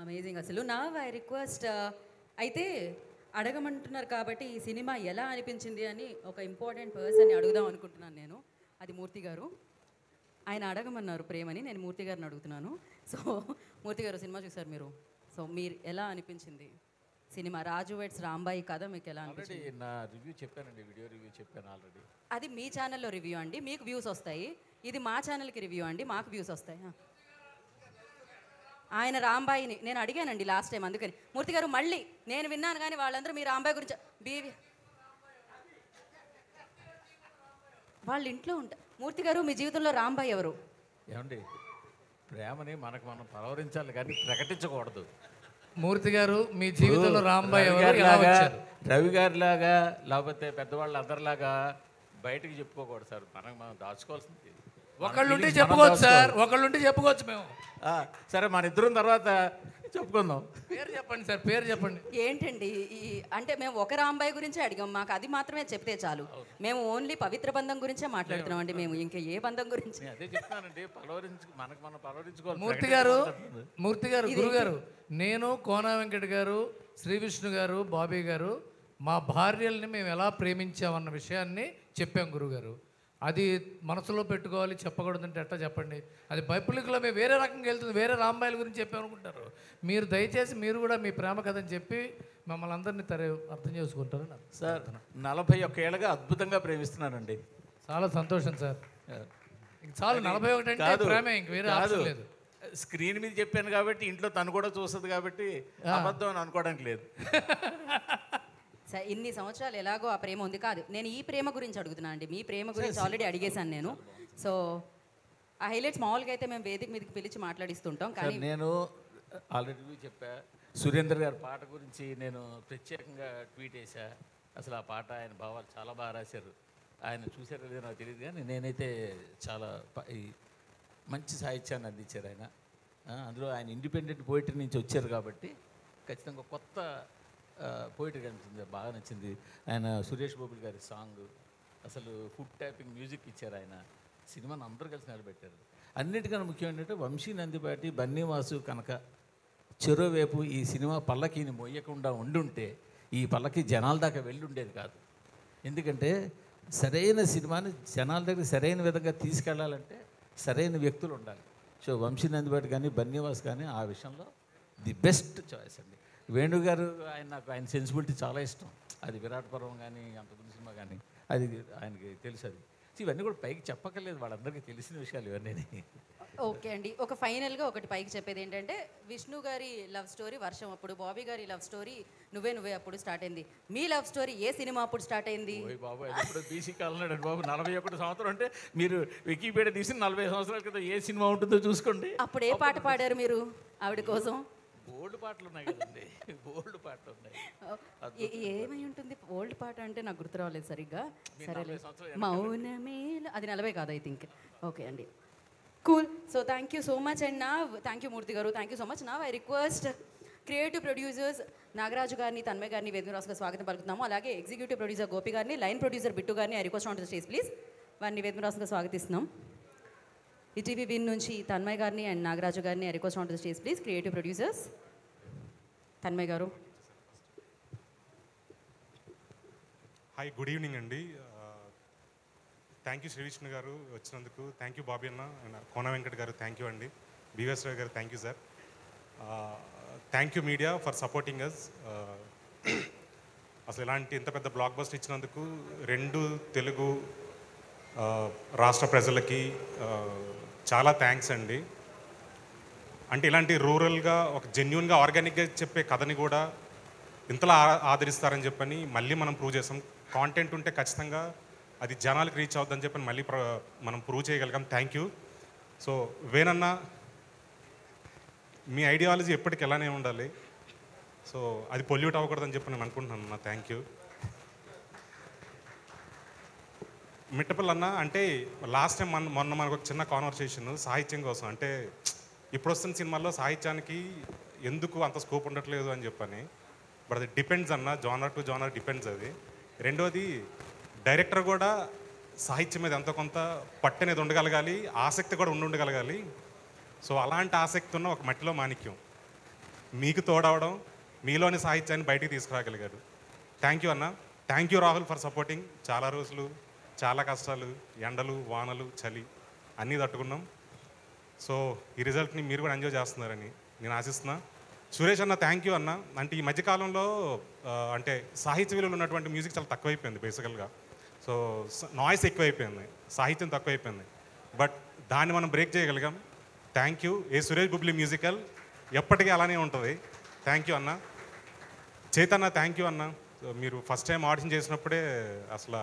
amazing. అసలు నా ఐ రిక్వెస్ట్, అయితే అడగమంటున్నారు కాబట్టి ఈ సినిమా ఎలా అనిపించింది అని ఒక ఇంపార్టెంట్ పర్సన్ని అడుగుదాం అనుకుంటున్నాను నేను. అది మూర్తి గారు. ఆయన అడగమన్నారు ప్రేమని, నేను మూర్తి గారిని అడుగుతున్నాను. సో మూర్తి గారు సినిమా చూసారు మీరు, సో మీరు ఎలా అనిపించింది సినిమా? రాజు వెడ్స్ రాంబాయి కథ మీకు ఎలా అనిపించింది? నా రివ్యూ చెప్పానండి, వీడియో రివ్యూ చెప్పాను ఆల్రెడీ. అది మీ ఛానల్లో రివ్యూ అండి, మీకు వ్యూస్ వస్తాయి. ఇది మా ఛానల్కి రివ్యూ అండి, మాకు వ్యూస్ వస్తాయి. ఆయన రాంబాయిని నేను అడిగానండి లాస్ట్ టైం, అందుకని మూర్తి గారు మళ్ళీ నేను విన్నాను కానీ వాళ్ళందరూ మీ రాంబాయి గురించి వాళ్ళ ఇంట్లో ఉంటా. మూర్తి గారు మీ జీవితంలో రాంబాయి ఎవరు? ఏమండి, ప్రేమని మనకు మనం పలవరించాలి కానీ ప్రకటించకూడదు. మూర్తి గారు మీ జీవితంలో రాంబాయి ఎవరు, ఎలా వచ్చారు? రవి గారి లాగా లేకపోతే పెద్దవాళ్ళు అందరిలాగా బయటకు చెప్పుకోకూడదు సార్, మనకు మనం దాచుకోవాల్సింది. ఒకళ్ళుంటే చెప్పుకోవచ్చు సార్, ఒకళ్ళుంటే చెప్పుకోవచ్చు మేము. సరే మన ఇద్దరం తర్వాత చెప్పుకుందాం. పేరు చెప్పండి సార్, పేరు చెప్పండి. ఏంటండి అంటే మేము ఒక రాంబాయి గురించే అడిగాం, మాకు అది మాత్రమే చెప్తే చాలు. మేము ఓన్లీ పవిత్ర బంధం గురించే మాట్లాడుతున్నాం అండి, మేము ఇంకా ఏ బంధం గురించి. అదే చెప్తానండి, మనకు మనం పలవరించుకోవాలి. మూర్తి గారు గురుగారు, నేను కోన వెంకట గారు, శ్రీ విష్ణు గారు, బాబీ గారు మా భార్యల్ని మేము ఎలా ప్రేమించామన్న విషయాన్ని చెప్పాం గురుగారు. అది మనసులో పెట్టుకోవాలి, చెప్పకూడదంటే ఎట్లా చెప్పండి? అది పబ్లిక్లో మేము వేరే రకంగా వెళ్తుంది, వేరే రాంబాయిల గురించి చెప్పామనుకుంటారు. మీరు దయచేసి మీరు కూడా మీ ప్రేమ కథని చెప్పి మమ్మల్ని అందరినీ అర్థం చేసుకుంటారు సార్. 41 ఏళ్ళగా అద్భుతంగా ప్రేమిస్తున్నానండి. చాలా సంతోషం సార్. చాలు 41 అంటే ప్రేమే, ఇంక వేరే ఆప్షన్ లేదు. స్క్రీన్ మీద చెప్పాను కాబట్టి ఇంట్లో తను కూడా చూస్తుంది కాబట్టి అబద్ధం అని అనుకోవడానికి లేదు. ఇన్ని సంవత్సరాలు ఎలాగో ఆ ప్రేమ ఉంది. కాదు, నేను ఈ ప్రేమ గురించి అడుగుతున్నాను అండి, మీ ప్రేమ గురించి ఆల్రెడీ అడిగేశాను నేను. సో ఆ హైలైట్స్ మామూలుగా అయితే మేము వేదిక మీదకి పిలిచి మాట్లాడిస్తుంటాం, కానీ నేను ఆల్రెడీ చెప్పా. సురేందర్ గారి పాట గురించి నేను ప్రత్యేకంగా ట్వీట్ చేశా. అసలు ఆ పాట ఆయన భావాలు చాలా బాగా రాశారు. ఆయన చూసారో లేదో నాకు తెలియదు కానీ నేనైతే చాలా మంచి సాహిత్యాన్ని అందించారు ఆయన. అందులో ఆయన ఇండిపెండెంట్ పోయిటరీ నుంచి వచ్చారు కాబట్టి ఖచ్చితంగా కొత్త పోయిటరీ కనిపించింది, బాగా నచ్చింది. ఆయన సురేష్ బాబు గారి సాంగ్, అసలు ఫుడ్ ట్యాపింగ్ మ్యూజిక్ ఇచ్చారు ఆయన. సినిమాను అందరూ కలిసి నిలబెట్టారు. అన్నిటికన్నా ముఖ్యం ఏంటంటే వంశీ నందిపాటి, బన్నీవాసు కనుక చెరోవైపు ఈ సినిమా పల్లకీని మొయ్యకుండా ఉండుంటే ఈ పల్లకి జనాల దాకా వెళ్ళి ఉండేది కాదు. ఎందుకంటే సరైన సినిమాని జనాల దగ్గర సరైన విధంగా తీసుకెళ్లాలంటే సరైన వ్యక్తులు ఉండాలి. సో వంశీ నందిపాటి కానీ బన్నీవాస్ కానీ ఆ విషయంలో ది బెస్ట్ చాయిస్ అండి. వేణుగారు నాకు ఆయన సెన్సిబిలిటీ చాలా ఇష్టం. అది విరాట్ పర్వం కానీ అంతకుముందు సినిమా కానీ అది ఆయనకి తెలుసు. అది ఇవన్నీ కూడా పైకి చెప్పక్కర్లేదు, వాళ్ళందరికీ తెలిసిన విషయాలు ఇవన్నీ. ఓకే అండి, ఒక ఫైనల్గా ఒకటి పైకి చెప్పేది ఏంటంటే విష్ణు గారి లవ్ స్టోరీ వర్షం అప్పుడు, బాబీ గారి లవ్ స్టోరీ నువ్వే నువ్వే అప్పుడు స్టార్ట్ అయింది. మీ లవ్ స్టోరీ ఏ సినిమా అప్పుడు స్టార్ట్ అయింది? బాబు ఇప్పుడు బీసీ కాలంలో బాబు 41 సంవత్సరం అంటే మీరు వికీపీడియా తీసి 40 సంవత్సరాల క్రితం ఏ సినిమా ఉంటుందో చూసుకోండి. అప్పుడు ఏ పాట పాడారు మీరు ఆవిడ కోసం? ఓల్డ్ పాటలు ఉన్నాయి కదండి, ఓల్డ్ పాటలు ఉన్నాయి. ఏమై ఉంటుంది ఓల్డ్ పాట అంటే నాకు గుర్తు రావలేదు సరిగ్గా. సరేలే, మౌనమేల అది 40 కాదు ఐ థింక్. ఓకే అండి, cool. So thank you so much and నా థ్యాంక్ యూ మూర్తి గారు, థ్యాంక్ యూ సో మచ్. నా I request creative producers Nagaraju గారిని, తన్మయ్ గారిని వేదిక రాసుగా స్వాగతం పలుకుతున్నాము. అలాగే ఎగ్జిక్యూటివ్ ప్రొడ్యూసర్ గోపి గారిని, లైన్ ప్రొడ్యూసర్ బిట్టు గారిని I request on to stage please. వారిని వేదిక రాసుగా స్వాగతిస్తున్నాం. ఈటీవీ విన్ నుంచి తన్మయ్ గారిని అండ్ నాగరాజు గారిని I request on to stage please. Creative producers Tanmay garu. Hi, good evening అండి. థ్యాంక్ యూ శ్రీ విష్ణు గారు వచ్చినందుకు. థ్యాంక్ యూ బాబీ అన్న, కోన వెంకట్ గారు థ్యాంక్ యూ అండి, BVS Rao garu thank you sir. Thank you media for supporting us. అసలు ఇలాంటి ఇంత పెద్ద బ్లాక్ బస్టర్ ఇచ్చినందుకు 2 తెలుగు రాష్ట్ర ప్రజలకి చాలా థ్యాంక్స్ అండి. అంటే ఇలాంటి రూరల్గా ఒక జెన్యున్గా ఆర్గానిక్గా చెప్పే కథని కూడా ఇంతలా ఆదరిస్తారని చెప్పని మళ్ళీ మనం ప్రూవ్ చేసాం. కాంటెంట్ ఉంటే ఖచ్చితంగా అది జనాలకు రీచ్ అవుద్దని చెప్పని మళ్ళీ మనం ప్రూవ్ చేయగలిగాం. Thank you. సో వేనన్నా, మీ ఐడియాలజీ ఎప్పటికి ఎలానే ఉండాలి, సో అది పొల్యూట్ అవ్వకూడదని చెప్పి నేను అనుకుంటున్నాను అన్న. Thank you. మిట్టపల్లి అన్న, అంటే లాస్ట్ టైం మొన్న మనకు ఒక చిన్న కాన్వర్సేషన్ సాహిత్యం కోసం, అంటే ఇప్పుడు వస్తున్న సినిమాల్లో సాహిత్యానికి ఎందుకు అంత స్కోప్ ఉండట్లేదు అని చెప్పని. బట్ అది డిపెండ్స్ అన్న, జానర్ టు జానర్ డిపెండ్స్ అది. రెండోది డైరెక్టర్ కూడా సాహిత్యం మీద ఎంతో కొంత పట్టు అనేది ఉండగలగాలి, ఆసక్తి కూడా ఉండగలగాలి. సో అలాంటి ఆసక్తి ఉన్న ఒక మట్టిలో మాణిక్యం మీకు తోడవడం, మీలోని సాహిత్యాన్ని బయటికి తీసుకురాగలిగారు. థ్యాంక్ యూ అన్న. Thank you Rahul for supporting. చాలా రోజులు, చాలా కష్టాలు, ఎండలు, వానలు, చలి, అన్నీ తట్టుకున్నాం. సో ఈ రిజల్ట్ని మీరు కూడా ఎంజాయ్ చేస్తున్నారని నేను ఆశిస్తున్నా. సురేష్ అన్న థ్యాంక్ యూ అన్న. అంటే ఈ మధ్యకాలంలో అంటే సాహిత్య విలువలు ఉన్నటువంటి మ్యూజిక్ చాలా తక్కువైపోయింది బేసికల్గా. సో నాయిస్ ఎక్కువైపోయింది, సాహిత్యం తక్కువైపోయింది. బట్ దాన్ని మనం బ్రేక్ చేయగలిగాం. Thank you. A Suresh Bobbili musical ఎప్పటికీ అలానే ఉంటుంది. థ్యాంక్ యూ అన్న. చైతన్య థ్యాంక్ యూ అన్న. మీరు ఫస్ట్ టైం ఆడిషన్ చేసినప్పుడే అసలు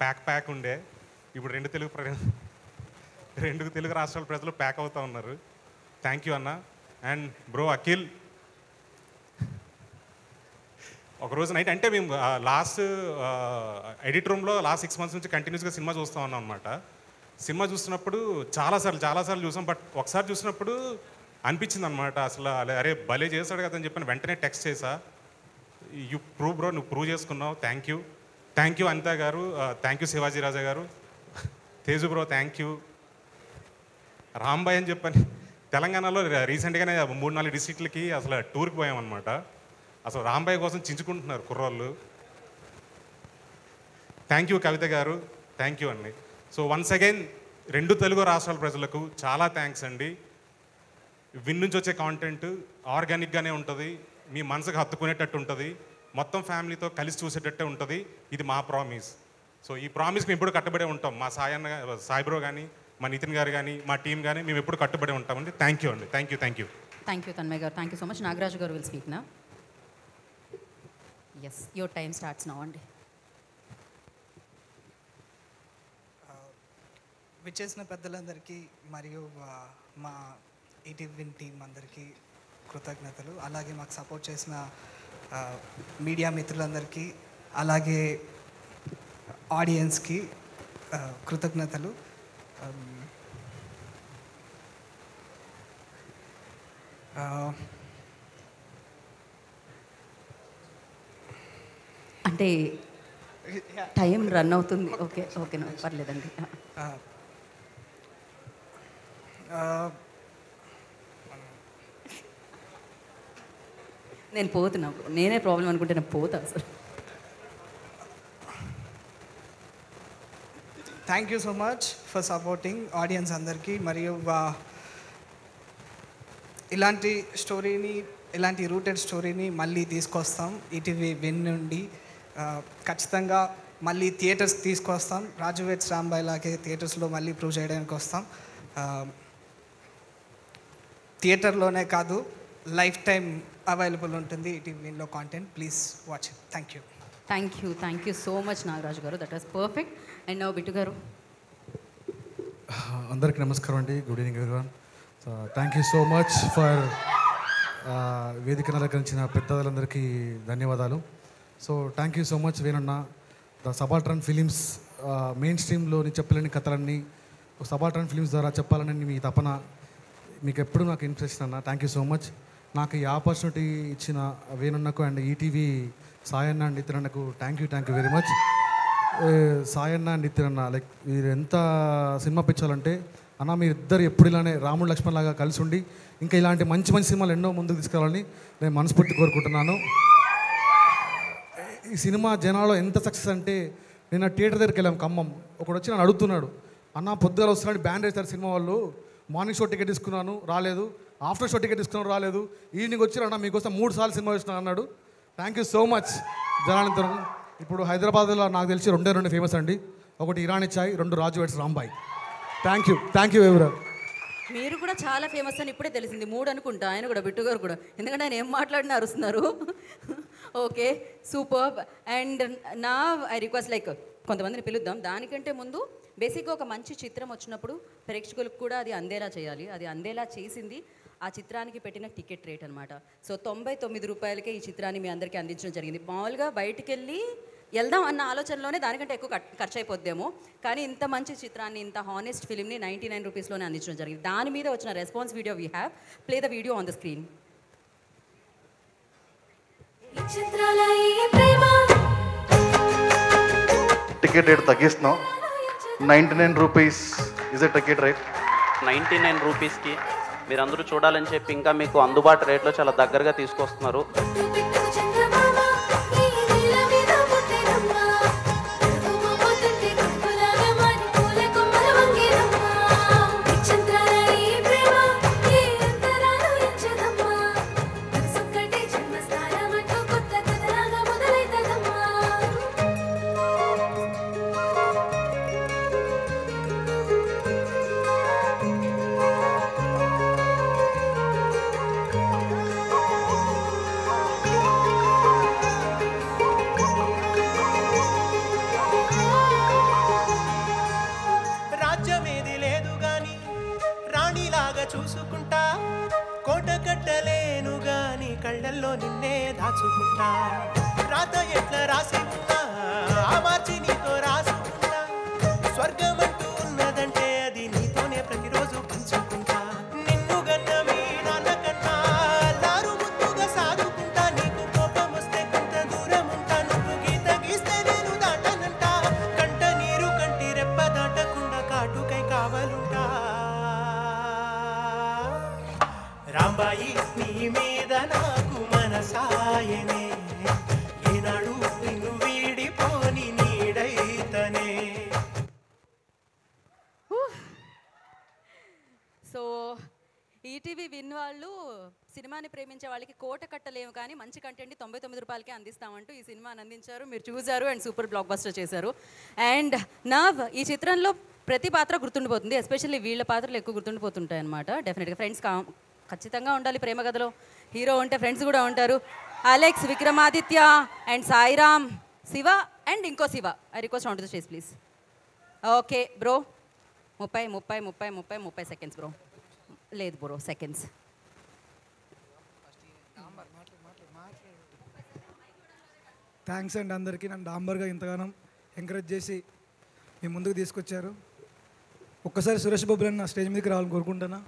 ప్యాక్ ఉండే. ఇప్పుడు రెండు తెలుగు రాష్ట్రాల ప్రజలు ప్యాక్ అవుతూ ఉన్నారు. థ్యాంక్ యూ అన్న. అండ్ బ్రో అఖిల్, ఒకరోజు నైట్ అంటే మేము లాస్ట్ ఎడిట్ రూమ్లో లాస్ట్ 6 months నుంచి కంటిన్యూస్గా సినిమా చూస్తూ ఉన్నాం అనమాట. సినిమా చూస్తున్నప్పుడు చాలాసార్లు చూసాం. బట్ ఒకసారి చూసినప్పుడు అనిపించింది అనమాట, అసలు అరే భలే చేశాడు కదా అని చెప్పి వెంటనే టెక్స్ట్ చేసా. యూ ప్రూవ్ బ్రో, నువ్వు ప్రూవ్ చేసుకున్నావు. థ్యాంక్ యూ అనిత గారు. థ్యాంక్ యూ శివాజీ రాజా గారు. Teju bro thank you. Rambai అని చెప్పని తెలంగాణలో రీసెంట్గానే 3-4 డిస్ట్రిక్ట్లకి అసలు టూర్కి పోయామన్నమాట. అసలు రాంబాయ్ కోసం చించుకుంటున్నారు కుర్రోళ్ళు. థ్యాంక్ యూ కవిత గారు. థ్యాంక్ యూ అండి. సో వన్స్ అగైన్ 2 తెలుగు రాష్ట్రాల ప్రజలకు చాలా థ్యాంక్స్ అండి. విన్ నుంచి వచ్చే కాంటెంట్ ఆర్గానిక్గానే ఉంటుంది, మీ మనసుకు హత్తుకునేటట్టు ఉంటుంది, మొత్తం ఫ్యామిలీతో కలిసి చూసేటట్టే ఉంటుంది. ఇది మా ప్రామిస్. సో ఈ ప్రామిస్కి మేము ఎప్పుడు కట్టుబడే ఉంటాం. మా సాయిబ్రో కానీ, మా నితిన్ గారు కానీ, మా టీం కానీ మేము ఎప్పుడు కట్టుబడి ఉంటామండి. థ్యాంక్ యూ అండి. Thank you Tanmay garu. Thank you so much. Nagaraju garu will speak నా. Yes, your time starts now అండి. విచ్చేసిన పెద్దలందరికీ మరియు మా ఈటీవీ విన్ టీం అందరికీ కృతజ్ఞతలు. అలాగే మాకు సపోర్ట్ చేసిన మీడియా మిత్రులందరికీ, అలాగే ఆడియన్స్కి కృతజ్ఞతలు. అంటే టైం రన్ అవుతుంది. ఓకే పర్లేదండి. నేను పోతున్నా, నేనే ప్రాబ్లం అనుకుంటే నేను పోతా అసలు. Thank you so much for supporting audience అందరికీ. మరియు ఇలాంటి రూటెడ్ స్టోరీని మళ్ళీ తీసుకొస్తాం ఈటీవీ విన్ నుండి. ఖచ్చితంగా మళ్ళీ థియేటర్స్కి తీసుకొస్తాం. రాజు వెడ్స్ రాంబాయ్ లాగే థియేటర్స్లో మళ్ళీ ప్రూవ్ చేయడానికి వస్తాం. థియేటర్లోనే కాదు, లైఫ్ టైం అవైలబుల్ ఉంటుంది ఈటీవీ విన్లో content. Please watch. Thank you so much Nagaraju గారు. That was perfect. And now Bittu గారు. అందరికీ నమస్కారం అండి. Good evening everyone. So thank you so much for వేదికను అలంకరించిన పెద్దలందరికీ ధన్యవాదాలు. So thank you so much వేణన్న. ద సబాల్టర్న్ ఫిలిమ్స్ మెయిన్ స్ట్రీమ్లోని చెప్పలేని కథలన్నీ సబాల్టర్న్ ఫిలిమ్స్ ద్వారా చెప్పాలని మీ తపన, మీకు ఎప్పుడు నాకు ఇన్స్పిరేషన్ అన్న. Thank you so much. నాకు ఈ ఆపర్చునిటీ ఇచ్చిన వేణన్నకు అండ్ ఈటీవీ సాయన్న అండ్ నితిన్ అన్నకు థ్యాంక్ యూ వెరీ మచ్. సాయన్న అండ్ నితిన్ అన్న, లైక్ మీరు ఎంత సినిమా పిచ్చాలంటే అన్న, మీరిద్దరు ఎప్పుడు ఇలానే రాముడు లక్ష్మణ్ లాగా కలిసి ఉండి ఇంకా ఇలాంటి మంచి సినిమాలు ఎన్నో ముందుకు తీసుకురావాలని నేను మనస్ఫూర్తి కోరుకుంటున్నాను. ఈ సినిమా జనాల్లో ఎంత సక్సెస్ అంటే, నేను థియేటర్ దగ్గరికి వెళ్ళాం ఖమ్మం. ఒకడు వచ్చి నన్ను అడుగుతున్నాడు, అన్న పొద్దుగాల వస్తున్నాడు బ్యాండ్ వేస్తారు సినిమా వాళ్ళు, మార్నింగ్ షో టికెట్ తీసుకున్నాను రాలేదు, ఆఫ్టర్ షో టికెట్ తీసుకున్నాను రాలేదు, ఈవినింగ్ వచ్చి అన్న మీకోసం 3 సార్లు సినిమా చూసినా అన్నాడు. థ్యాంక్ యూ సో మచ్ జనాలంతా. ఇప్పుడు హైదరాబాద్లో నాకు తెలిసి 2 ఫేమస్ అండి. ఒకటి ఇరానీ చాయ్, 2 రాజు వెడ్స్ రాంబాయ్. థ్యాంక్ యూ ఎవరు. మీరు కూడా చాలా ఫేమస్ అని ఇప్పుడే తెలిసింది. 3 అనుకుంటా ఆయన కూడా, బిట్టు గారు కూడా, ఎందుకంటే ఆయన ఏం మాట్లాడినా అరుస్తున్నారు. Okay, super. అండ్ నా ఐ రిక్వెస్ట్ లైక్ కొంతమందిని పిలుద్దాం. దానికంటే ముందు బేసిక్గా ఒక మంచి చిత్రం వచ్చినప్పుడు ప్రేక్షకులకు కూడా అది అందేలా చేయాలి. అది అందేలా చేసింది ఆ చిత్రానికి పెట్టిన టికెట్ రేట్ అనమాట. సో 99 రూపాయలకే ఈ చిత్రాన్ని మీ అందరికీ అందించడం జరిగింది. మామూలుగా బయటికి వెళ్ళి వెళ్దాం అన్న ఆలోచనలోనే దానికంటే ఎక్కువ ఖర్చు అయిపోద్దేమో, కానీ ఇంత మంచి చిత్రాన్ని, ఇంత హానెస్ట్ ఫిల్మ్ని 99 రూపీస్లోనే అందించడం జరిగింది. దాని మీద వచ్చిన response video we have. Play the video on the screen. Ticket rate తగ్గిస్తున్నాం. 99 rupees is a ticket rate. 99 రూపీస్కి మీరందరూ చూడాలని చెప్పి ఇంకా మీకు అందుబాటు రేట్లో చాలా దగ్గరగా తీసుకొస్తున్నారు. కళ్ళల్లో నిన్నే దాచుకుంటా రాత ఎట్లా రాసి ఉన్నా ఆ మార్చి నీతో రాసుకుంటా స్వర్గమంటూ ఉన్నదంటే అది నీతోనే ప్రతిరోజు పంచుకుంటా నిన్ను గన్న మీ నాన్నకన్నా లారు ముద్దుగా సాదుకుంటా నీకు కోపం వస్తే కొంత దూరం ఉంటా నువ్వు గీత గీస్తే నేను దాటనంటా కంట నీరు కంటి రెప్ప దాటకుండా కాటుకై కావలుంటా రాంబాయి నీ మీద నాకు మనసాయనే ఏనాడు నిన్ను వీడిపోని నీడైతనే. సో ఈటీవీ విన్ వాళ్ళు సినిమాని ప్రేమించే వాళ్ళకి కోట కట్టలేము కానీ మంచి కంటెంట్ని 99 రూపాయలకే అందిస్తామంటూ ఈ సినిమాని అందించారు. మీరు చూసారు అండ్ సూపర్ బ్లాక్ బస్టర్ చేశారు. అండ్ నవ్ ఈ చిత్రంలో ప్రతి పాత్ర గుర్తుండిపోతుంది, ఎస్పెషల్లీ వీళ్ళ పాత్రలు ఎక్కువ గుర్తుండిపోతుంటాయి అనమాట. డెఫినెట్గా ఫ్రెండ్స్ ఖచ్చితంగా ఉండాలి ప్రేమ కథలో. హీరో ఉంటే ఫ్రెండ్స్ కూడా ఉంటారు. Alex, Vikramaditya and Sairam, Shiva and ఇంకో Shiva. I request on to the stage please. Okay bro, 30 seconds bro. లేదు బ్రో, సెకండ్స్. థ్యాంక్స్ అండి అందరికీ, నన్ను డాంబర్గా ఇంతగానం ఎంకరేజ్ చేసి మీ ముందుకు తీసుకొచ్చారు. ఒక్కసారి సురేష్ బాబు నా స్టేజ్ మీదకి రావాలని కోరుకుంటున్నా.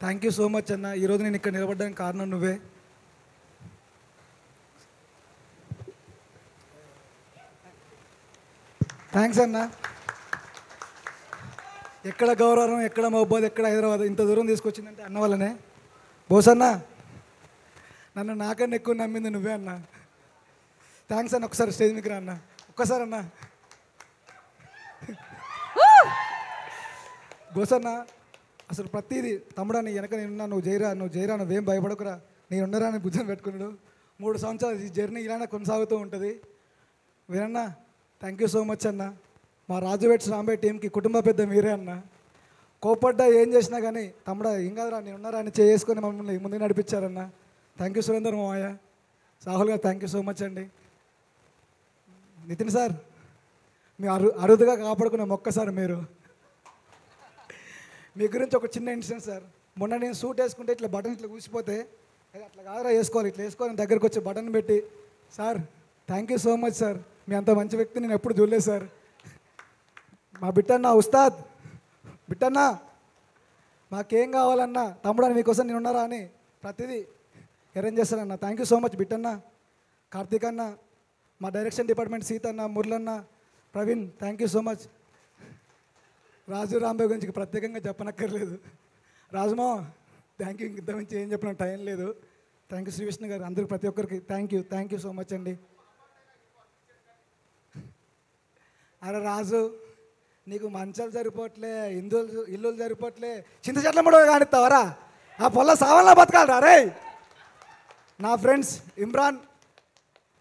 థ్యాంక్ యూ సో మచ్ అన్న. ఈరోజు నేను ఇక్కడ నిలబడడానికి కారణం నువ్వే. థ్యాంక్స్ అన్న. ఎక్కడ గౌరవం, ఎక్కడ మహబాద్, ఎక్కడ హైదరాబాద్ ఇంత దూరం తీసుకొచ్చిందంటే అన్న వల్లనే. బోసన్న, నన్ను నాకన్నా ఎక్కువ నమ్మింది నువ్వే అన్న. థ్యాంక్స్ అన్న. ఒకసారి స్టేజ్ మీకు రా అన్న, ఒక్కసారి అన్న. బోసన్న, అసలు ప్రతిదీ తమ్ముడా నీ వెనక నేనున్నా, నువ్వు జైరా నువ్వేం భయపడకురా, నేను ఉండరా అని భుజం పెట్టుకున్నాడు. 3 సంవత్సరాలు ఈ జర్నీ ఇలానే కొనసాగుతూ ఉంటుంది. Veeranna thank you so much అన్న. మా రాజు వెట్స్ రాంబాయ్ టీంకి కుటుంబ పెద్ద మీరే అన్న. కోపడ్డా ఏం చేసినా కానీ తమ్ముడా ఏం కాదురా నేను ఉన్నారా అని చేసుకొని మమ్మల్ని ముందుకు నడిపించారన్న. థ్యాంక్ యూ సురేందర్ మావయ్య. సాహుల్ గారు థ్యాంక్ యూ సో మచ్ అండి. నితిన్ సార్, మీ అరుదుగా కాపాడుకునే మొక్క సార్ మీరు. మీ గురించి ఒక చిన్న ఇన్సిడెంట్ సార్. మొన్న నేను సూట్ వేసుకుంటే ఇట్లా బటన్ ఇట్లా కూసిపోతే అది అట్లా కాదురా వేసుకోవాలి, ఇట్లా వేసుకొని దగ్గరకు వచ్చి బటన్ పెట్టి sir thank you so much sir, మీ అంత మంచి వ్యక్తి నేను ఎప్పుడు చూడలేదు సార్. మా బిట్టన్న ఉస్తాద్, బిట్టన్న మాకేం కావాలన్నా తమ్ముడు మీకోసం నేను ఉన్నారా అని ప్రతిదీ అరేంజ్ చేస్తానన్న. థ్యాంక్ యూ సో మచ్ బిట్టన్న. కార్తీక్ అన్న, మా డైరెక్షన్ డిపార్ట్మెంట్ సీతన్న, మురళన్న, Praveen thank you so much. Raju Rambai గురించి ప్రత్యేకంగా చెప్పనక్కర్లేదు. రాజుమా థ్యాంక్ యూ, ఇంత మంచి ఏం చెప్పిన టైం లేదు. థ్యాంక్ యూ శ్రీ విష్ణు గారు, అందరికి ప్రతి ఒక్కరికి థ్యాంక్ యూ సో మచ్ అండి. అరే రాజు, నీకు మంచాలు సరిపోవట్లే, ఇల్లులు సరిపోవట్లే, చింత చెట్ల ముడవ కానిస్తావరా, ఆ పొల్ల సావల్లా బతకాలరా రే. నా ఫ్రెండ్స్ ఇమ్రాన్,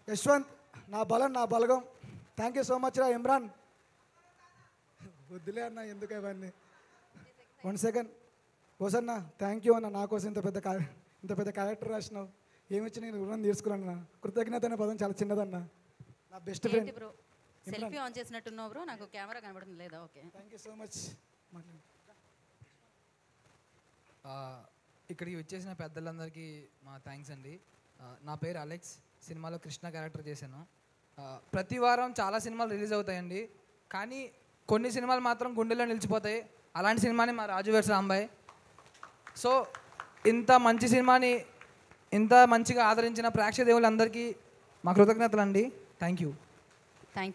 యశ్వంత్, నా బలగం థ్యాంక్ యూ సో మచ్ రా ఇమ్రాన్. వద్దులే అన్న ఎందుకు అవన్నీ. 1 సెకండ్ కోసన్న, థ్యాంక్ యూ అన్న. నా కోసం ఇంత పెద్ద క్యారెక్టర్ రాసినావు, ఏమిచ్చి నేను రుణం తీసుకున్నాను. కృతజ్ఞత అనే పదం చాలా చిన్నదన్న. నా బెస్ట్ ఫ్రెండ్. సెల్ఫీ ఆన్ చేసినట్టున్నావు బ్రో, నాకు కెమెరా కనబడుతుంది లేదా? Okay thank you so much. ఇక్కడికి వచ్చేసిన పెద్దలందరికీ మా థ్యాంక్స్ అండి. నా పేరు అలెక్స్, సినిమాలో కృష్ణ క్యారెక్టర్ చేశాను. ప్రతి వారం చాలా సినిమాలు రిలీజ్ అవుతాయండి, కానీ కొన్ని సినిమాలు మాత్రం గుండెల్లో నిలిచిపోతాయి. అలాంటి సినిమాని మా రాజు వెట్స్ రాంబాయ్. సో ఇంత మంచి సినిమాని ఇంత మంచిగా ఆదరించిన ప్రేక్షక దేవులందరికీ మా కృతజ్ఞతలు అండి. Thank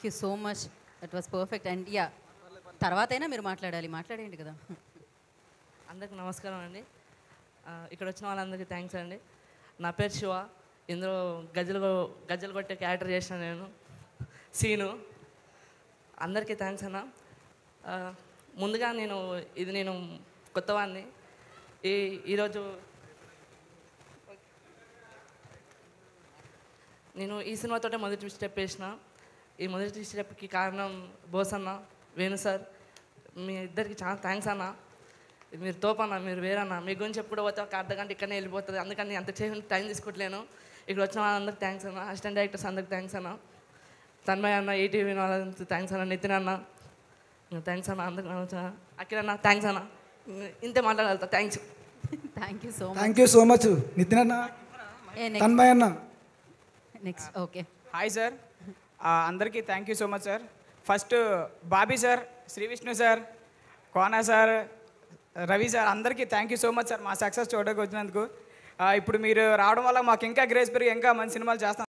you so much. That was perfect. And yeah, తర్వాతైనా మీరు మాట్లాడేయండి కదా. అందరికీ నమస్కారం అండి. ఇక్కడ వచ్చిన వాళ్ళందరికీ థ్యాంక్స్ అండి. నా పేరు శివ. ఇందులో గజ్జలు కొట్టే క్యారెక్టర్ చేసిన నేను సీను. అందరికీ థ్యాంక్స్ అన్న. ముందుగా నేను కొత్తవాడిని. ఈరోజు నేను ఈ సినిమాతోటే మొదటి స్టెప్ వేసిన. ఈ మొదటి స్టెప్కి కారణం బోస్ అన్న, వేణు సార్, మీ ఇద్దరికి చాలా థ్యాంక్స్ అన్న. మీరు తోపన్న, మీరు వేరన్న. మీ గురించి ఎప్పుడు పోతే ఒక అర్ధగంట ఇక్కడనే వెళ్ళిపోతుంది, అందుకని అంత టైం తీసుకోవట్లేను. ఇక్కడ వచ్చిన వాళ్ళందరికీ థ్యాంక్స్ అన్న. అసిస్టెంట్ డైరెక్టర్స్ అందరికి థ్యాంక్స్ అన్న. తన్మయ్ అన్న, ఈటీవీ వాళ్ళందరికీ థ్యాంక్స్ అన్న. నితిన్ అన్న థ్యాంక్స్ అన్న. అందరికి అఖిల్ అన్న థ్యాంక్స్ అన్న. ఇంతే మాట్లాడగలుగుతా. Thanks. Thank you so much. Thank you so much Nithin అన్న, తన్మయ్ అన్న. Next okay. హాయ్ సార్, అందరికీ thank you so much sir. First Bobby sir, Sri Vishnu sir, Kona sir, Ravi sir, అందరికీ thank you so much sir మా సక్సెస్ చూడడానికి వచ్చినందుకు. ఇప్పుడు మీరు రావడం వల్ల మాకు ఇంకా గ్రేస్ పెరిగి ఇంకా మంచి సినిమాలు చేస్తాం.